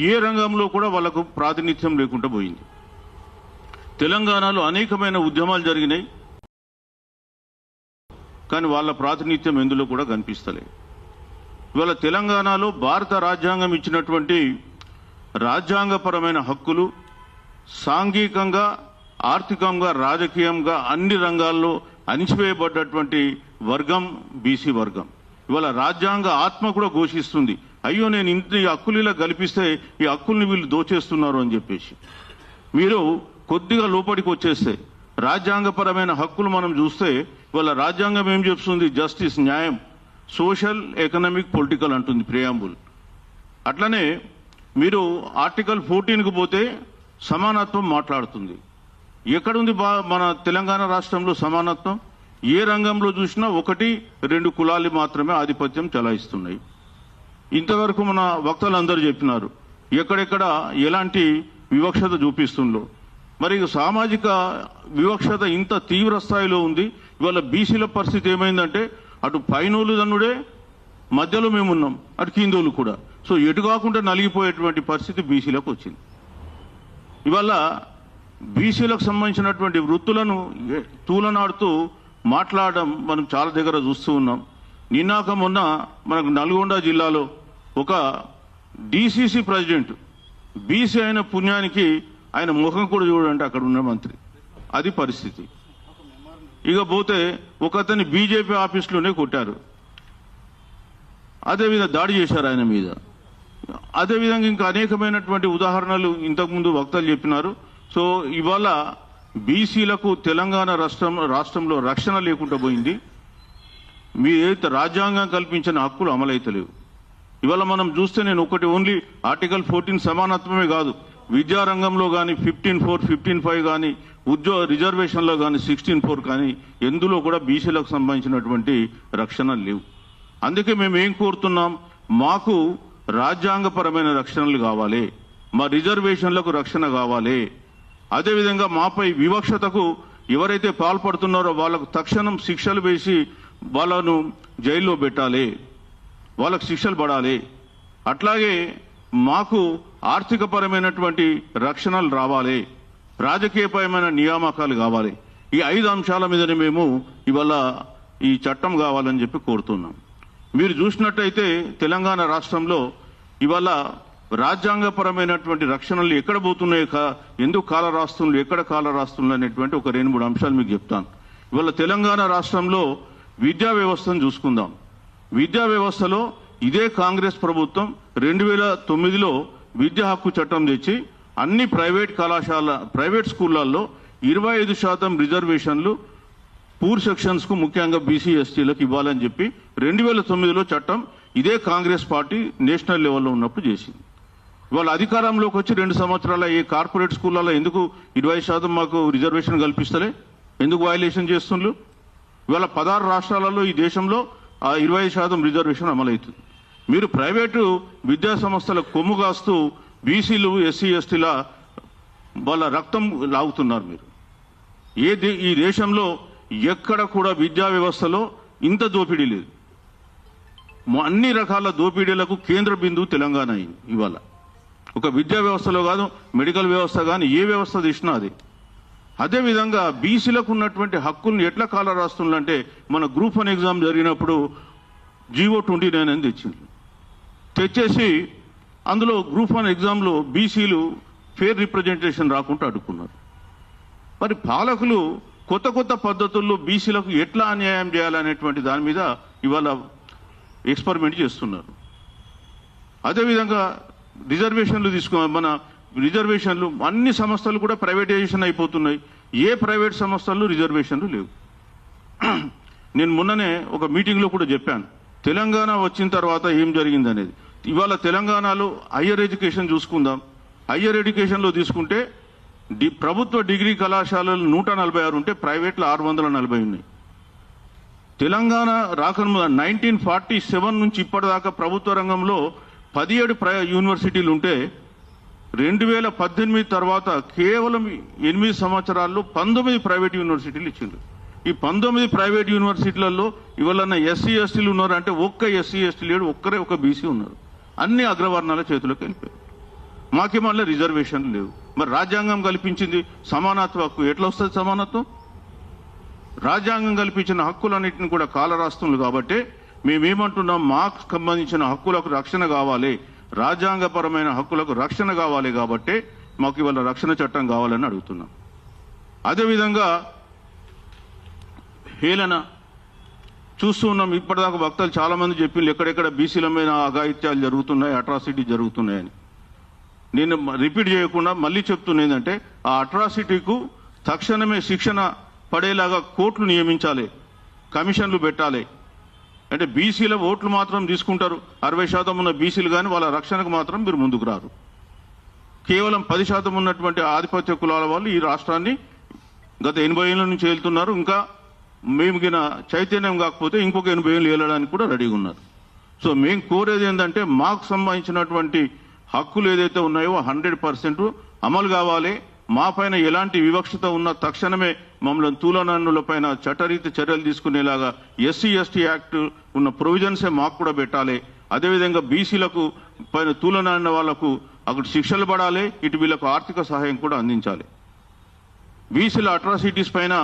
ఏ రంగంలో కూడా వాళ్లకు ప్రాతినిధ్యం లేకుండా పోయింది. తెలంగాణలో అనేకమైన ఉద్యమాలు జరిగినాయి, కానీ వాళ్ళ ప్రాతినిధ్యం ఎందులో కూడా కనిపిస్తలేదు. ఇవాళ తెలంగాణలో భారత రాజ్యాంగం ఇచ్చినటువంటి రాజ్యాంగపరమైన హక్కులు సాంఘికంగా, ఆర్థికంగా, రాజకీయంగా అన్ని రంగాల్లో అణిచివేయబడ్డటువంటి వర్గం బీసీ వర్గం. ఇవాళ రాజ్యాంగ ఆత్మ కూడా ఘోషిస్తుంది, అయ్యో నేను ఇంత హక్కులు ఇలా కల్పిస్తే ఈ హక్కుల్ని వీళ్ళు దోచేస్తున్నారు అని చెప్పేసి. మీరు కొద్దిగా లోపలికి వచ్చేస్తే రాజ్యాంగపరమైన హక్కులు మనం చూస్తే ఇవాళ రాజ్యాంగం ఏం చెప్తుంది? జస్టిస్, న్యాయం, సోషల్ ఎకనామిక్ పొలిటికల్ అంటుంది ప్రియాంబుల్. అట్లనే మీరు ఆర్టికల్ 14కు పోతే సమానత్వం మాట్లాడుతుంది. ఎక్కడుంది మన తెలంగాణ రాష్ట్రంలో సమానత్వం? ఏ రంగంలో చూసినా 1-2 కులాలు మాత్రమే ఆధిపత్యం చెలాయిస్తున్నాయి. ఇంతవరకు మన వక్తలందరూ చెప్పినారు ఎక్కడెక్కడ ఎలాంటి వివక్షత చూపిస్తుందో. మరి సామాజిక వివక్షత ఇంత తీవ్ర స్థాయిలో ఉంది. ఇవాళ బీసీల పరిస్థితి ఏమైందంటే అటు పైనోళ్ళు దన్నుడే, మధ్యలో మేమున్నాం, అటు కిందోళ్ళు కూడా. సో ఎటు కాకుండా నలిగిపోయేటువంటి పరిస్థితి బీసీలకు వచ్చింది. ఇవాళ బీసీలకు సంబంధించినటువంటి వృత్తులను తూలనాడుతూ మాట్లాడడం మనం చాలా దగ్గర చూస్తూ ఉన్నాం. నిన్నాక మొన్న మనకు నల్గొండ జిల్లాలో ఒక డీసీసీ ప్రెసిడెంట్ బీసీ అయిన పుణ్యానికి ఆయన ముఖం కూడా చూడండి అక్కడ ఉన్న మంత్రి. అది పరిస్థితి. ఇక పోతే ఒక అతన్ని బీజేపీ ఆఫీసులోనే కొట్టారు, అదేవిధంగా దాడి చేశారు ఆయన మీద. అదేవిధంగా ఇంకా అనేకమైనటువంటి ఉదాహరణలు ఇంతకుముందు వక్తలు చెప్పినారు. సో ఇవాళ బీసీలకు తెలంగాణ రాష్ట్రంలో రక్షణ లేకుండా పోయింది. మీ ఏదైతే రాజ్యాంగం కల్పించిన హక్కులు అమలైతలేవు. ఇవాళ మనం చూస్తే నేను ఒకటి ఓన్లీ ఆర్టికల్ 14 సమానత్వమే కాదు, విద్యారంగంలో కానీ 15(4), 15(5) కానీ ఉద్యోగ రిజర్వేషన్లో కానీ 16(4) కానీ ఎందులో కూడా బీసీలకు సంబంధించినటువంటి రక్షణ లేవు. అందుకే మేము ఏం కోరుతున్నాం, మాకు రాజ్యాంగపరమైన రక్షణలు కావాలి, మా రిజర్వేషన్లకు రక్షణ కావాలి. అదేవిధంగా మాపై వివక్షతకు ఎవరైతే పాల్పడుతున్నారో వాళ్ళకు తక్షణం శిక్షలు వేసి వాళ్ళను జైల్లో పెట్టాలి, వాళ్ళకు శిక్షలు పడాలి. అట్లాగే మాకు ఆర్థికపరమైనటువంటి రక్షణలు రావాలి, రాజకీయపరమైన నియామకాలు కావాలి. ఈ 5 అంశాల మీదనే మేము ఇవాళ ఈ చట్టం కావాలని చెప్పి కోరుతున్నాం. మీరు చూసినట్టయితే తెలంగాణ రాష్ట్రంలో ఇవాళ రాజ్యాంగపరమైనటువంటి రక్షణలు ఎక్కడ పోతున్నాయి, ఎందుకు కాల రాస్తున్నారు, ఎక్కడ కాల రాస్తున్నారు అనేటువంటి ఒక 2-3 అంశాలు మీకు చెప్తాను. ఇవాళ తెలంగాణ రాష్ట్రంలో విద్యా వ్యవస్థను చూసుకుందాం. విద్యా వ్యవస్థలో ఇదే కాంగ్రెస్ ప్రభుత్వం 2009లో విద్యా హక్కు చట్టం తెచ్చి అన్ని ప్రైవేట్ స్కూళ్లలో 25% రిజర్వేషన్లు పూర్ సెక్షన్స్ కు ముఖ్యంగా బీసీ ఎస్టీలకు ఇవ్వాలని చెప్పి 2009లో చట్టం ఇదే కాంగ్రెస్ పార్టీ నేషనల్ లెవెల్లో ఉన్నప్పుడు చేసింది. ఇవాళ అధికారంలోకి వచ్చి 2 సంవత్సరాల ఈ కార్పొరేట్ స్కూళ్లలో ఎందుకు 20% మాకు రిజర్వేషన్ కల్పిస్తలే, ఎందుకు వయలేషన్ చేస్తుండ్రు? ఇవాళ 16 రాష్ట్రాలలో ఈ దేశంలో 25% రిజర్వేషన్ అమలవుతుంది. మీరు ప్రైవేటు విద్యా సంస్థలకు కొమ్ము కాస్తూ బీసీలు ఎస్సీ ఎస్టీల వాళ్ళ రక్తం లాగుతున్నారు మీరు. ఈ దేశంలో ఎక్కడ కూడా విద్యా వ్యవస్థలో ఇంత దోపిడీ లేదు. అన్ని రకాల దోపిడీలకు కేంద్ర బిందువు తెలంగాణ అయింది. ఇవాళ ఒక విద్యా వ్యవస్థలో కాదు, మెడికల్ వ్యవస్థ కానీ ఏ వ్యవస్థ తీసినా అది. అదేవిధంగా బీసీలకు ఉన్నటువంటి హక్కులను ఎట్లా కాల రాస్తుందంటే మన గ్రూప్ 1 ఎగ్జామ్ జరిగినప్పుడు జీవో 29 అని తెచ్చేసి అందులో గ్రూప్ 1 ఎగ్జామ్లో బీసీలు ఫేర్ రిప్రజెంటేషన్ రాకుండా అడ్డుకున్నారు. మరి పాలకులు కొత్త కొత్త పద్ధతుల్లో బీసీలకు ఎట్లా అన్యాయం చేయాలనేటువంటి దాని మీద ఇవాళ ఎక్స్పెరిమెంట్ చేస్తున్నారు. అదేవిధంగా రిజర్వేషన్లు మన రిజర్వేషన్లు అన్ని సంస్థలు కూడా ప్రైవేటైజేషన్ అయిపోతున్నాయి. ఏ ప్రైవేట్ సంస్థల్లో రిజర్వేషన్లు లేవు. నేను మొన్ననే ఒక మీటింగ్లో కూడా చెప్పాను, తెలంగాణ వచ్చిన తర్వాత ఏం జరిగింది అనేది. ఇవాళ తెలంగాణలో హయ్యర్ ఎడ్యుకేషన్ చూసుకుందాం. హయ్యర్ ఎడ్యుకేషన్లో తీసుకుంటే ప్రభుత్వ డిగ్రీ కళాశాలలు 146 ఉంటే ప్రైవేట్లో 640 ఉన్నాయి. తెలంగాణ రాకముందు 1947 నుంచి ఇప్పటిదాకా ప్రభుత్వ రంగంలో 17 యూనివర్సిటీలు ఉంటే 2018 తర్వాత కేవలం 8 సంవత్సరాల్లో 19 ప్రైవేట్ యూనివర్సిటీలు ఇచ్చిండ్రు. ఈ 19 ప్రైవేట్ యూనివర్సిటీలలో ఇవాళ ఎస్సీ ఎస్టీలు ఉన్నారు అంటే ఒక్క ఎస్సీ ఎస్టీ లేడు, ఒక్కరే ఒక బీసీ ఉన్నారు. అన్ని అగ్రవర్ణాల చేతిలోకి వెళ్ళిపోయాయి. మాకేమన్నా రిజర్వేషన్లు లేవు. మరి రాజ్యాంగం కల్పించింది సమానత్వ హక్కు, ఎట్లా వస్తుంది సమానత్వం? రాజ్యాంగం కల్పించిన హక్కులన్నింటినీ కూడా కాలరాస్తున్నారు. కాబట్టి మేమేమంటున్నాం, మాకు సంబంధించిన హక్కులకు రక్షణ కావాలి, రాజ్యాంగపరమైన హక్కులకు రక్షణ కావాలి. కాబట్టి మాకు ఇవాళ రక్షణ చట్టం కావాలని అడుగుతున్నాం. అదేవిధంగా హేళన చూస్తూ ఉన్నాం. ఇప్పటిదాకా వక్తలు చాలా మంది చెప్పిండ్రు ఎక్కడెక్కడ బీసీల మీద అఘాయిత్యాలు జరుగుతున్నాయి, అట్రాసిటీ జరుగుతున్నాయని. నేను రిపీట్ చేయకుండా మళ్ళీ చెప్తున్నా ఏంటంటే, ఆ అట్రాసిటీకు తక్షణమే శిక్షణ పడేలాగా కోర్టులు నియమించాలి, కమిషన్లు పెట్టాలి. అంటే బీసీల ఓట్లు మాత్రం తీసుకుంటారు, 60% ఉన్న బీసీలు కానీ వాళ్ళ రక్షణకు మాత్రం మీరు ముందుకు రారు. కేవలం 10% ఉన్నటువంటి ఆధిపత్య కులాల వాళ్ళు ఈ రాష్ట్రాన్ని గత 80 ఏళ్ళ నుంచి వెళ్తున్నారు. ఇంకా మేము గిన చైతన్యం కాకపోతే ఇంకొక 80 ఏళ్ళు వెళ్ళడానికి కూడా రెడీగా ఉన్నారు. సో మేము కోరేది ఏంటంటే మాకు సంబంధించినటువంటి హక్కులు ఏదైతే ఉన్నాయో 100% అమలు కావాలి. మా పైన ఎలాంటి వివక్షత ఉన్న తక్షణమే మమ్మల్ని తూలనాన్నుల పైన చట్టరీతి చర్యలు తీసుకునేలాగా ఎస్సీ ఎస్టీ యాక్ట్ ఉన్న ప్రొవిజన్సే మాకు కూడా పెట్టాలి. అదేవిధంగా బీసీలకు పైన తూలనాన్న వాళ్లకు అక్కడ శిక్షలు పడాలి, ఇటు వీళ్ళకు ఆర్థిక సహాయం కూడా అందించాలి. బీసీల అట్రాసిటీస్ పైన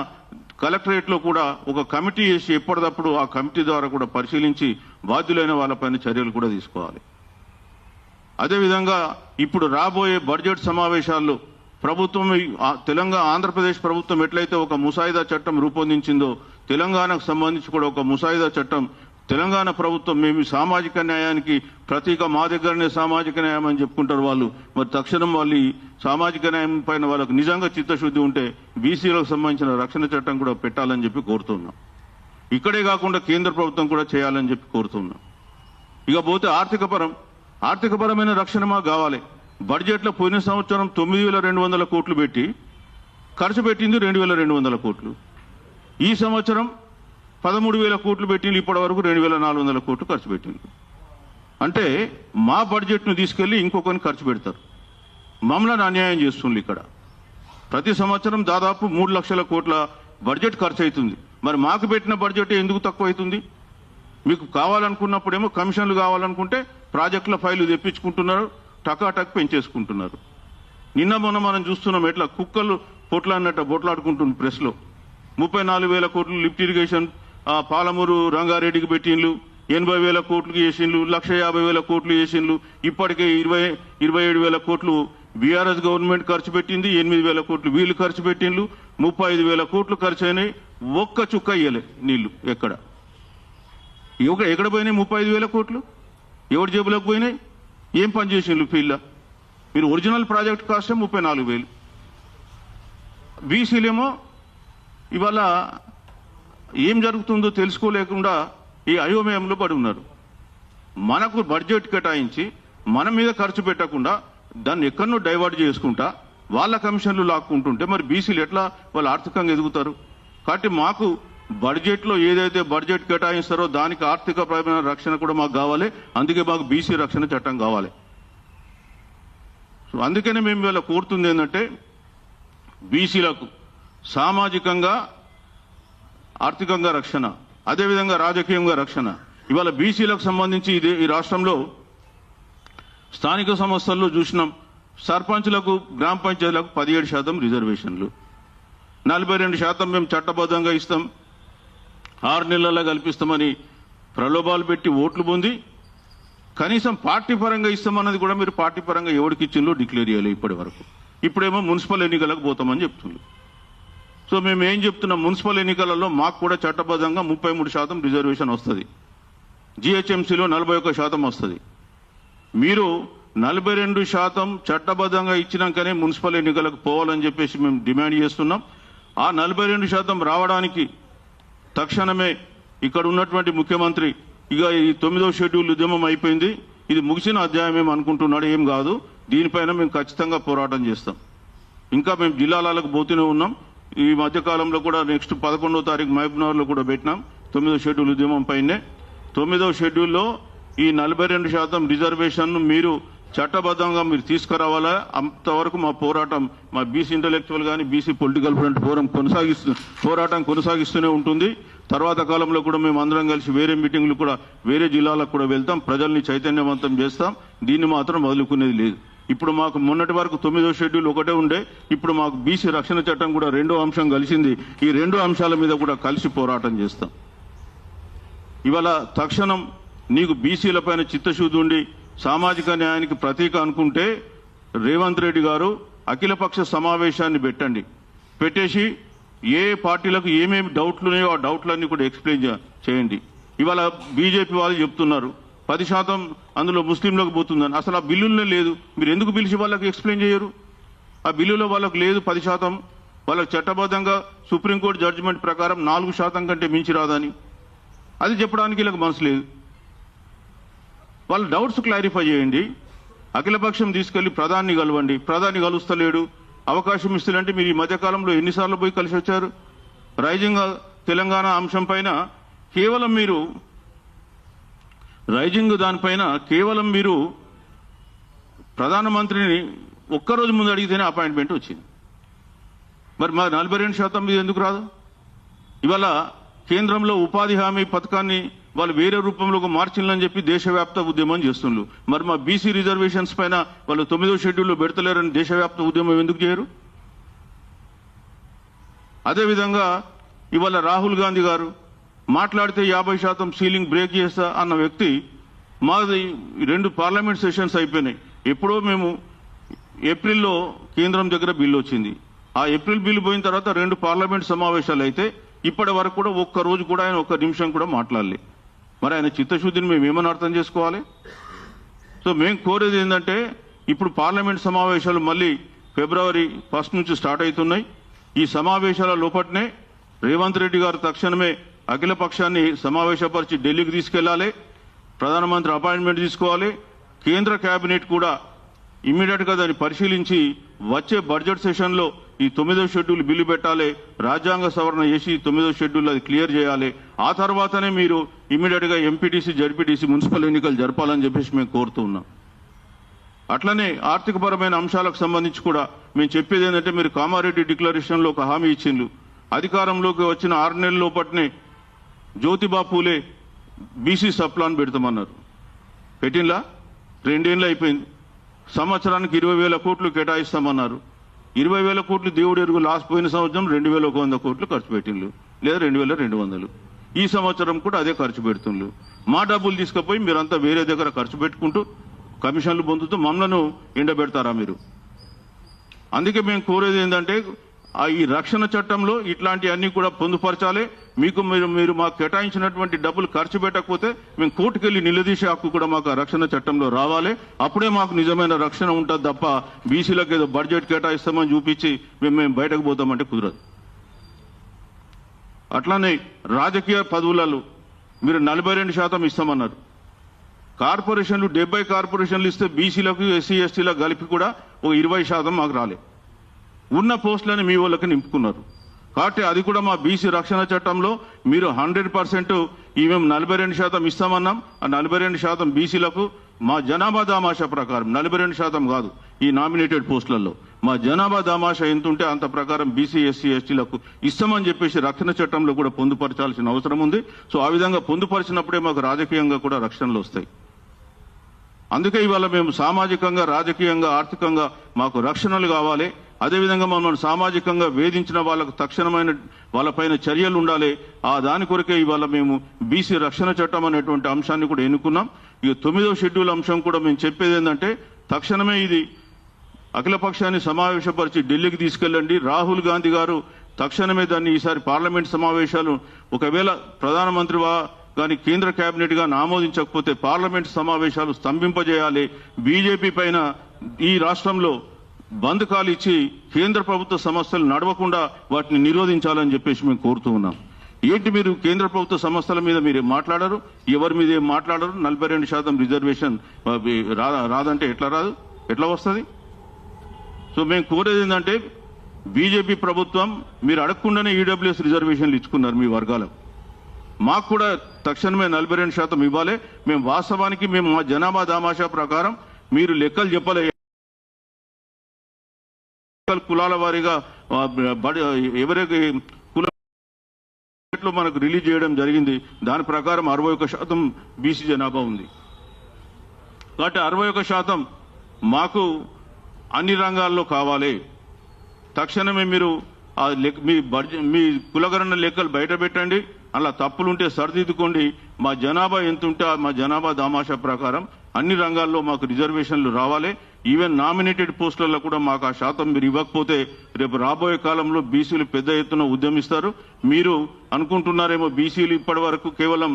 కలెక్టరేట్ లో కూడా ఒక కమిటీ వేసి ఎప్పటికప్పుడు ఆ కమిటీ ద్వారా కూడా పరిశీలించి బాధ్యులైన వాళ్ళపైన చర్యలు కూడా తీసుకోవాలి. అదేవిధంగా ఇప్పుడు రాబోయే బడ్జెట్ సమావేశాల్లో ప్రభుత్వం తెలంగాణ ఆంధ్రప్రదేశ్ ప్రభుత్వం ఎట్లయితే ఒక ముసాయిదా చట్టం రూపొందించిందో తెలంగాణకు సంబంధించి కూడా ఒక ముసాయిదా చట్టం తెలంగాణ ప్రభుత్వం మేము సామాజిక న్యాయానికి ప్రతీక, మా దగ్గరనే సామాజిక న్యాయం అని చెప్పుకుంటారు వాళ్ళు. మరి తక్షణం వాళ్ళు ఈ సామాజిక న్యాయం పైన వాళ్ళకు నిజంగా చిత్తశుద్ధి ఉంటే బీసీలకు సంబంధించిన రక్షణ చట్టం కూడా పెట్టాలని చెప్పి కోరుతున్నాం. ఇక్కడే కాకుండా కేంద్ర ప్రభుత్వం కూడా చేయాలని చెప్పి కోరుతున్నాం. ఇక పోతే ఆర్థికపరమైన రక్షణ మాకు కావాలి. బడ్జెట్లో పోయిన సంవత్సరం 9,200 కోట్లు పెట్టి ఖర్చు పెట్టింది 2,200 కోట్లు. ఈ సంవత్సరం 13,000 కోట్లు పెట్టింది, ఇప్పటి వరకు 2,400 కోట్లు ఖర్చు పెట్టింది. అంటే మా బడ్జెట్ను తీసుకెళ్లి ఇంకొకరిని ఖర్చు పెడతారు. మమ్మల్ని అన్యాయం చేస్తుంది. ఇక్కడ ప్రతి సంవత్సరం దాదాపు 3 లక్షల కోట్ల బడ్జెట్ ఖర్చు అవుతుంది. మరి మాకు పెట్టిన బడ్జెట్ ఎందుకు తక్కువ అవుతుంది? మీకు కావాలనుకున్నప్పుడేమో కమిషన్లు కావాలనుకుంటే ప్రాజెక్టుల ఫైలు తెప్పించుకుంటున్నారు, టకాటక్ పెంచేసుకుంటున్నారు. నిన్న మొన్న మనం చూస్తున్నాం ఎట్లా కుక్కలు పొట్లాడినట్టు బొట్లాడుకుంటుంది ప్రెస్లో. 34,000 కోట్లు లిఫ్ట్ ఇరిగేషన్ పాలమూరు రంగారెడ్డికి పెట్టిండ్లు, 80,000 కోట్లకి చేసిండ్లు, 1,50,000 కోట్లు చేసిండ్లు. ఇప్పటికే 27,000 కోట్లు బీఆర్ఎస్ గవర్నమెంట్ ఖర్చు పెట్టింది, 8,000 కోట్లు వీళ్ళు ఖర్చు పెట్టిండ్లు, 35,000 కోట్లు ఖర్చు అయినాయి. ఒక్క చుక్క ఇయ్యలే నీళ్లు. ఎక్కడ పోయినాయి 35,000 కోట్లు? ఎవరి జేబులకు పోయినాయి? ఏం పని చేసిండ్రు ఫీల్డ్? మీరు ఒరిజినల్ ప్రాజెక్ట్ కాస్టే 34,000. బీసీలేమో ఇవాళ ఏం జరుగుతుందో తెలుసుకోలేకుండా ఈ అయోమయంలో పడి ఉన్నారు. మనకు బడ్జెట్ కేటాయించి మన మీద ఖర్చు పెట్టకుండా దాన్ని ఎక్కడనో డైవర్ట్ చేసుకుంటా వాళ్ళ కమిషన్లు లాక్కుంటుంటే మరి బీసీలు ఎట్లా వాళ్ళు ఆర్థికంగా ఎదుగుతారు? కాబట్టి మాకు బడ్జెట్లో ఏదైతే బడ్జెట్ కేటాయిస్తారో దానికి ఆర్థికపరమైన రక్షణ కూడా మాకు కావాలి. అందుకే మాకు బీసీ రక్షణ చట్టం కావాలి. సో అందుకనే మేము వీళ్ళ కోరుతుంది ఏంటంటే బీసీలకు సామాజికంగా, ఆర్థికంగా రక్షణ, అదేవిధంగా రాజకీయంగా రక్షణ. ఇవాళ బీసీలకు సంబంధించి ఈ రాష్ట్రంలో స్థానిక సంస్థల్లో చూసినాం, సర్పంచ్లకు, గ్రామ పంచాయతీలకు 17% రిజర్వేషన్లు, 42% మేము చట్టబద్ధంగా ఇస్తాం, 6 నెలల్లో కల్పిస్తామని ప్రలోభాలు పెట్టి ఓట్లు పొంది కనీసం పార్టీ పరంగా ఇస్తామన్నది కూడా మీరు పార్టీ పరంగా ఎవరికి ఇచ్చిందో డిక్లేర్ చేయాలి ఇప్పటి వరకు. ఇప్పుడేమో మున్సిపల్ ఎన్నికలకు పోతామని చెప్తున్నారు. సో మేము ఏం చెప్తున్నాం, మున్సిపల్ ఎన్నికలలో మాకు కూడా చట్టబద్ధంగా 33% రిజర్వేషన్ వస్తుంది, జిహెచ్ఎంసీలో 41% వస్తుంది. మీరు 42% చట్టబద్ధంగా ఇచ్చినాకనే మున్సిపల్ ఎన్నికలకు పోవాలని చెప్పేసి మేము డిమాండ్ చేస్తున్నాం. ఆ 42% రావడానికి తక్షణమే ఇక్కడ ఉన్నటువంటి ముఖ్యమంత్రి ఇక ఈ 9వ షెడ్యూల్ ఉద్యమం అయిపోయింది, ఇది ముగిసిన అధ్యాయం అనుకుంటున్నాడు. ఏం కాదు, దీనిపైన మేము ఖచ్చితంగా పోరాటం చేస్తాం. ఇంకా మేము జిల్లాలకు పోతూనే ఉన్నాం. ఈ మధ్యకాలంలో కూడా నెక్స్ట్ 11వ తారీఖు మహబూబ్నగర్లో కూడా పెట్టినాం 9వ షెడ్యూల్ ఉద్యమం పైనే. 9వ షెడ్యూల్లో ఈ 42% రిజర్వేషన్ మీరు చట్టబద్ధంగా మీరు తీసుకురావాలా. అంతవరకు మా పోరాటం, మా బీసీ ఇంటలెక్చువల్ కానీ బీసీ పొలిటికల్ ఫ్రంట్ పోరాటం కొనసాగిస్తూనే ఉంటుంది. తర్వాత కాలంలో కూడా మేము అందరం కలిసి వేరే మీటింగ్లు కూడా వేరే జిల్లాలకు కూడా వెళ్తాం, ప్రజల్ని చైతన్యవంతం చేస్తాం. దీన్ని మాత్రం వదులుకునేది లేదు. ఇప్పుడు మాకు మొన్నటి వరకు 9వ షెడ్యూల్ ఒకటే ఉండే, ఇప్పుడు మాకు బీసీ రక్షణ చట్టం కూడా 2వ అంశం కలిసింది. ఈ 2 అంశాల మీద కూడా కలిసి పోరాటం చేస్తాం. ఇవాళ తక్షణం నీకు బీసీల పైన చిత్తశుద్ధి ఉండి సామాజిక న్యాయానికి ప్రతీక అనుకుంటే రేవంత్ రెడ్డి గారు అఖిలపక్ష సమావేశాన్ని పెట్టేసి ఏ పార్టీలకు ఏమేమి డౌట్లు ఉన్నాయో ఆ డౌట్లన్నీ కూడా ఎక్స్ప్లెయిన్ చేయండి. ఇవాళ బీజేపీ వాళ్ళు చెప్తున్నారు 10% అందులో ముస్లింలకు పోతుందని. అసలు ఆ బిల్లులనే లేదు. మీరు ఎందుకు పిలిచి వాళ్ళకి ఎక్స్ప్లెయిన్ చేయరు? ఆ బిల్లులో వాళ్ళకు లేదు 10%. వాళ్ళకు చట్టబద్ధంగా సుప్రీంకోర్టు జడ్జిమెంట్ ప్రకారం 4% కంటే మించి రాదని. అది చెప్పడానికి వీళ్ళకి మనసు లేదు. వాళ్ళ డౌట్స్ క్లారిఫై చేయండి. అఖిలపక్షం తీసుకెళ్లి ప్రధాని కలవండి. ప్రధాని కలుస్తలేడు, అవకాశం ఇస్తలేంటే మీరు ఈ మధ్యకాలంలో ఎన్నిసార్లు పోయి కలిసి వచ్చారు? రైజింగ్ తెలంగాణ అంశం పైన కేవలం మీరు ప్రధానమంత్రిని ఒక్కరోజు ముందు అడిగితేనే అపాయింట్మెంట్ వచ్చింది. మరి మా 42% మీద ఎందుకు రాదు? ఇవాళ కేంద్రంలో ఉపాధి హామీ పథకాన్ని వాళ్ళు వేరే రూపంలోకి మార్చిందని చెప్పి దేశవ్యాప్త ఉద్యమం చేస్తున్నారు. మరి మా బీసీ రిజర్వేషన్స్ పైన వాళ్ళు 9వ షెడ్యూల్లో పెడతలేరని దేశవ్యాప్త ఉద్యమం ఎందుకు చేయరు? అదేవిధంగా ఇవాళ రాహుల్ గాంధీ గారు మాట్లాడితే 50% సీలింగ్ బ్రేక్ చేస్తా అన్న వ్యక్తి, మాది 2 పార్లమెంట్ సెషన్స్ అయిపోయినాయి. ఎప్పుడో మేము ఏప్రిల్లో కేంద్రం దగ్గర బిల్లు వచ్చింది. ఆ ఏప్రిల్ బిల్లు పోయిన తర్వాత 2 పార్లమెంట్ సమావేశాలు అయితే ఇప్పటి వరకు కూడా ఒక్క రోజు కూడా ఆయన ఒక్క నిమిషం కూడా మాట్లాడలే. మరి ఆయన చిత్తశుద్ధిని మేము ఏమని అర్థం చేసుకోవాలి? సో మేము కోరేది ఏంటంటే, ఇప్పుడు పార్లమెంట్ సమావేశాలు మళ్ళీ ఫిబ్రవరి 1 నుంచి స్టార్ట్ అవుతున్నాయి. ఈ సమావేశాల లోపట్నే రేవంత్ రెడ్డి గారు తక్షణమే అఖిల పక్షాన్ని సమావేశపరిచి ఢిల్లీకి తీసుకెళ్లాలి, ప్రధానమంత్రి అపాయింట్మెంట్ తీసుకోవాలి. కేంద్ర కేబినెట్ కూడా ఇమ్మీడియట్ గా దాన్ని పరిశీలించి వచ్చే బడ్జెట్ సెషన్ లో ఈ 9వ షెడ్యూల్ బిల్లు పెట్టాలి, రాజ్యాంగ సవరణ చేసి 9వ షెడ్యూల్ అది క్లియర్ చేయాలి. ఆ తర్వాతనే మీరు ఇమ్మీడియట్ గా ఎంపీటీసీ, జడ్పీటీసీ, మున్సిపల్ ఎన్నికలు జరపాలని చెప్పేసి మేము కోరుతూ ఉన్నాం. అట్లనే ఆర్థికపరమైన అంశాలకు సంబంధించి కూడా మేము చెప్పేది ఏంటంటే, మీరు కామారెడ్డి డిక్లరేషన్ లో ఒక హామీ ఇచ్చిండ్రు. అధికారంలోకి వచ్చిన 6 నెలల లోపట్నే Jyotiba Phule BC sub plan పెడతామన్నారు. పెట్టింలా? 2 ఏళ్ళు అయిపోయింది. సంవత్సరానికి 20,000 కోట్లు కేటాయిస్తామన్నారు. 20,000 కోట్లు దేవుడు ఎరుగు. లాస్ట్ పోయిన సంవత్సరం 2,100 కోట్లు ఖర్చు పెట్టిండ్రు, లేదా 2,200. ఈ సంవత్సరం కూడా అదే ఖర్చు పెడుతుండ్రు. మా డబ్బులు తీసుకుపోయి మీరంతా వేరే దగ్గర ఖర్చు పెట్టుకుంటూ కమిషన్లు పొందుతూ మమ్మలను ఎండబెడతారా మీరు? అందుకే మేము కోరేది ఏంటంటే, ఈ రక్షణ చట్టంలో ఇట్లాంటి అన్ని కూడా పొందుపరచాలి. మీరు మాకు కేటాయించినటువంటి డబ్బులు ఖర్చు పెట్టకపోతే మేము కోర్టుకెళ్లి నిలదీసే హక్కు కూడా మాకు రక్షణ చట్టంలో రావాలి. అప్పుడే మాకు నిజమైన రక్షణ ఉంటుంది తప్ప బీసీలకు ఏదో బడ్జెట్ కేటాయిస్తామని చూపించి మేము బయటకు పోతామంటే కుదరదు. అట్లానే రాజకీయ పదవులలో మీరు 42% ఇస్తామన్నారు. కార్పొరేషన్లు 70 కార్పొరేషన్లు ఇస్తే బీసీలకు, ఎస్సీ, ఎస్టీలకు కలిపి కూడా ఒక 20% మాకు రాలే. ఉన్న పోస్టులను మీ వాళ్ళకి నింపుకున్నారు. కాబట్టి అది కూడా మా బీసీ రక్షణ చట్టంలో మీరు 100% మేము 42% ఇస్తామన్నాం. ఆ 42% బీసీలకు మా జనాభా దామాషా ప్రకారం 42% కాదు, ఈ నామినేటెడ్ పోస్టులలో మా జనాభా దామాషా ఎంత ఉంటే అంత ప్రకారం బీసీ, ఎస్సీ, ఎస్టీలకు ఇస్తామని చెప్పేసి రక్షణ చట్టంలో కూడా పొందుపరచాల్సిన అవసరం ఉంది. సో ఆ విధంగా పొందుపరిచినప్పుడే మాకు రాజకీయంగా కూడా రక్షణలు వస్తాయి. అందుకే ఇవాళ మేము సామాజికంగా, రాజకీయంగా, ఆర్థికంగా మాకు రక్షణలు కావాలి. అదేవిధంగా మమ్మల్ని సామాజికంగా వేధించిన వాళ్ళకు తక్షణమైన వాళ్ళపైన చర్యలు ఉండాలి. ఆ దాని కొరకే ఇవాళ మేము బీసీ రక్షణ చట్టం అనేటువంటి అంశాన్ని కూడా ఎన్నుకున్నాం. ఇక 9వ షెడ్యూల్ అంశం కూడా మేము చెప్పేది ఏంటంటే, తక్షణమే ఇది అఖిలపక్షాన్ని సమావేశపరిచి ఢిల్లీకి తీసుకెళ్ళండి. రాహుల్ గాంధీ గారు తక్షణమే దాన్ని ఈసారి పార్లమెంట్ సమావేశాలు ఒకవేళ ప్రధానమంత్రి కానీ కేంద్ర కేబినెట్ గాని ఆమోదించకపోతే పార్లమెంట్ సమావేశాలు స్తంభింపజేయాలి. బీజేపీ పైన ఈ రాష్ట్రంలో బంద్ కాలు ఇచ్చి కేంద్ర ప్రభుత్వ సంస్థలు నడవకుండా వాటిని నిరోధించాలని చెప్పేసి మేము కోరుతూ ఉన్నాం. ఏంటి మీరు కేంద్ర ప్రభుత్వ సంస్థల మీద మీరు మాట్లాడరు, ఎవరి మీద ఏం మాట్లాడరు? 42% రిజర్వేషన్ రాదంటే ఎట్లా రాదు, ఎట్లా వస్తుంది? సో మేము కోరేది ఏంటంటే, బీజేపీ ప్రభుత్వం మీరు అడగకుండానే ఈడబ్ల్యూఎస్ రిజర్వేషన్లు ఇచ్చుకున్నారు మీ వర్గాలకు. మాకు కూడా తక్షణమే 42% ఇవ్వాలి. మేము వాస్తవానికి మా జనాభా దామాషా ప్రకారం మీరు లెక్కలు చెప్పలే, కులాల వారీగా ఎవరికి కుల మనకు రిలీజ్ చేయడం జరిగింది. దాని ప్రకారం 61% బీసీ జనాభా ఉంది. కాబట్టి 61% మాకు అన్ని రంగాల్లో కావాలి. తక్షణమే మీరు మీ కులగణన లెక్కలు బయట పెట్టండి. అలా తప్పులుంటే సరిదిద్దుకోండి. మా జనాభా ఎంత ఉంటే మా జనాభా దామాషా ప్రకారం అన్ని రంగాల్లో మాకు రిజర్వేషన్లు రావాలి. ఈవెన్ నామినేటెడ్ పోస్టులలో కూడా మాకు ఆ శాతం మీరు ఇవ్వకపోతే రేపు రాబోయే కాలంలో బీసీలు పెద్ద ఎత్తున ఉద్యమిస్తారు. మీరు అనుకుంటున్నారేమో బీసీలు ఇప్పటి వరకు కేవలం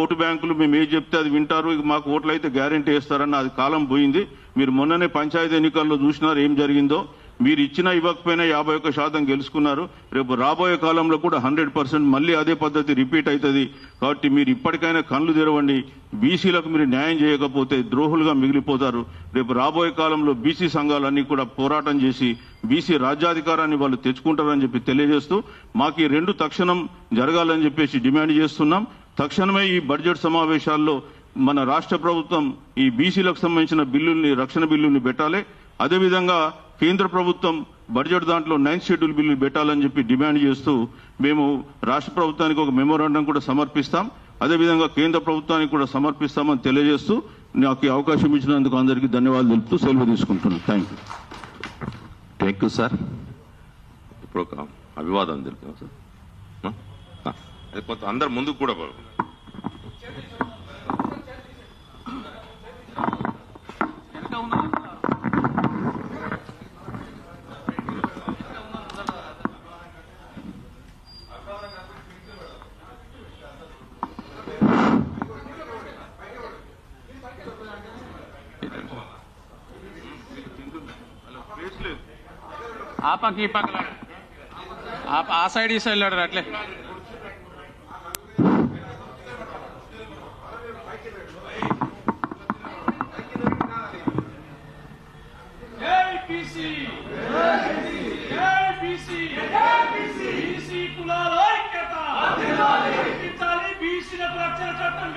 ఓటు బ్యాంకులు మేము ఏం చెప్తే అది వింటారు, మాకు ఓట్లు అయితే గ్యారెంటీ వేస్తారన్న అది కాలం పోయింది. మీరు మొన్ననే పంచాయతీ ఎన్నికల్లో చూసినారు ఏం జరిగిందో. మీరు ఇచ్చినా ఇవ్వకపోయినా 51% గెలుచుకున్నారు. రేపు రాబోయే కాలంలో కూడా 100% మళ్ళీ అదే పద్ధతి రిపీట్ అవుతుంది. కాబట్టి మీరు ఇప్పటికైనా కళ్ళు తెరవండి. బీసీలకు మీరు న్యాయం చేయకపోతే ద్రోహులుగా మిగిలిపోతారు. రేపు రాబోయే కాలంలో బీసీ సంఘాలన్నీ కూడా పోరాటం చేసి బీసీ రాజ్యాధికారాన్ని వాళ్ళు తెచ్చుకుంటారని చెప్పి తెలియజేస్తూ మాకు ఈ 2 తక్షణం జరగాలని చెప్పేసి డిమాండ్ చేస్తున్నాం. తక్షణమే ఈ బడ్జెట్ సమావేశాల్లో మన రాష్ట్ర ప్రభుత్వం ఈ బీసీలకు సంబంధించిన బిల్లుల్ని, రక్షణ బిల్లుల్ని పెట్టాలి. అదేవిధంగా కేంద్ర ప్రభుత్వం బడ్జెట్ దాంట్లో 9th షెడ్యూల్ బిల్లు పెట్టాలని చెప్పి డిమాండ్ చేస్తూ మేము రాష్ట్ర ప్రభుత్వానికి ఒక మెమోరాండం కూడా సమర్పిస్తాం. అదేవిధంగా కేంద్ర ప్రభుత్వానికి కూడా సమర్పిస్తామని తెలియజేస్తూ నాకు ఈ అవకాశం ఇచ్చినందుకు అందరికీ ధన్యవాదాలు తెలుపుతూ సెలవు తీసుకుంటున్నాను. Thank you sir. ఇప్పుడు ఒక అభివాదం తెలుపుతాం సార్. అది కొంత అందరు ముందుకు కూడా ఆ పక్క ఈ పక్కల ఆ సైడ్ ఈ సైడ్ లాడరు అట్లే. బీసీ కులాల ఐక్యత, బీసీలకు రక్షణ చట్టం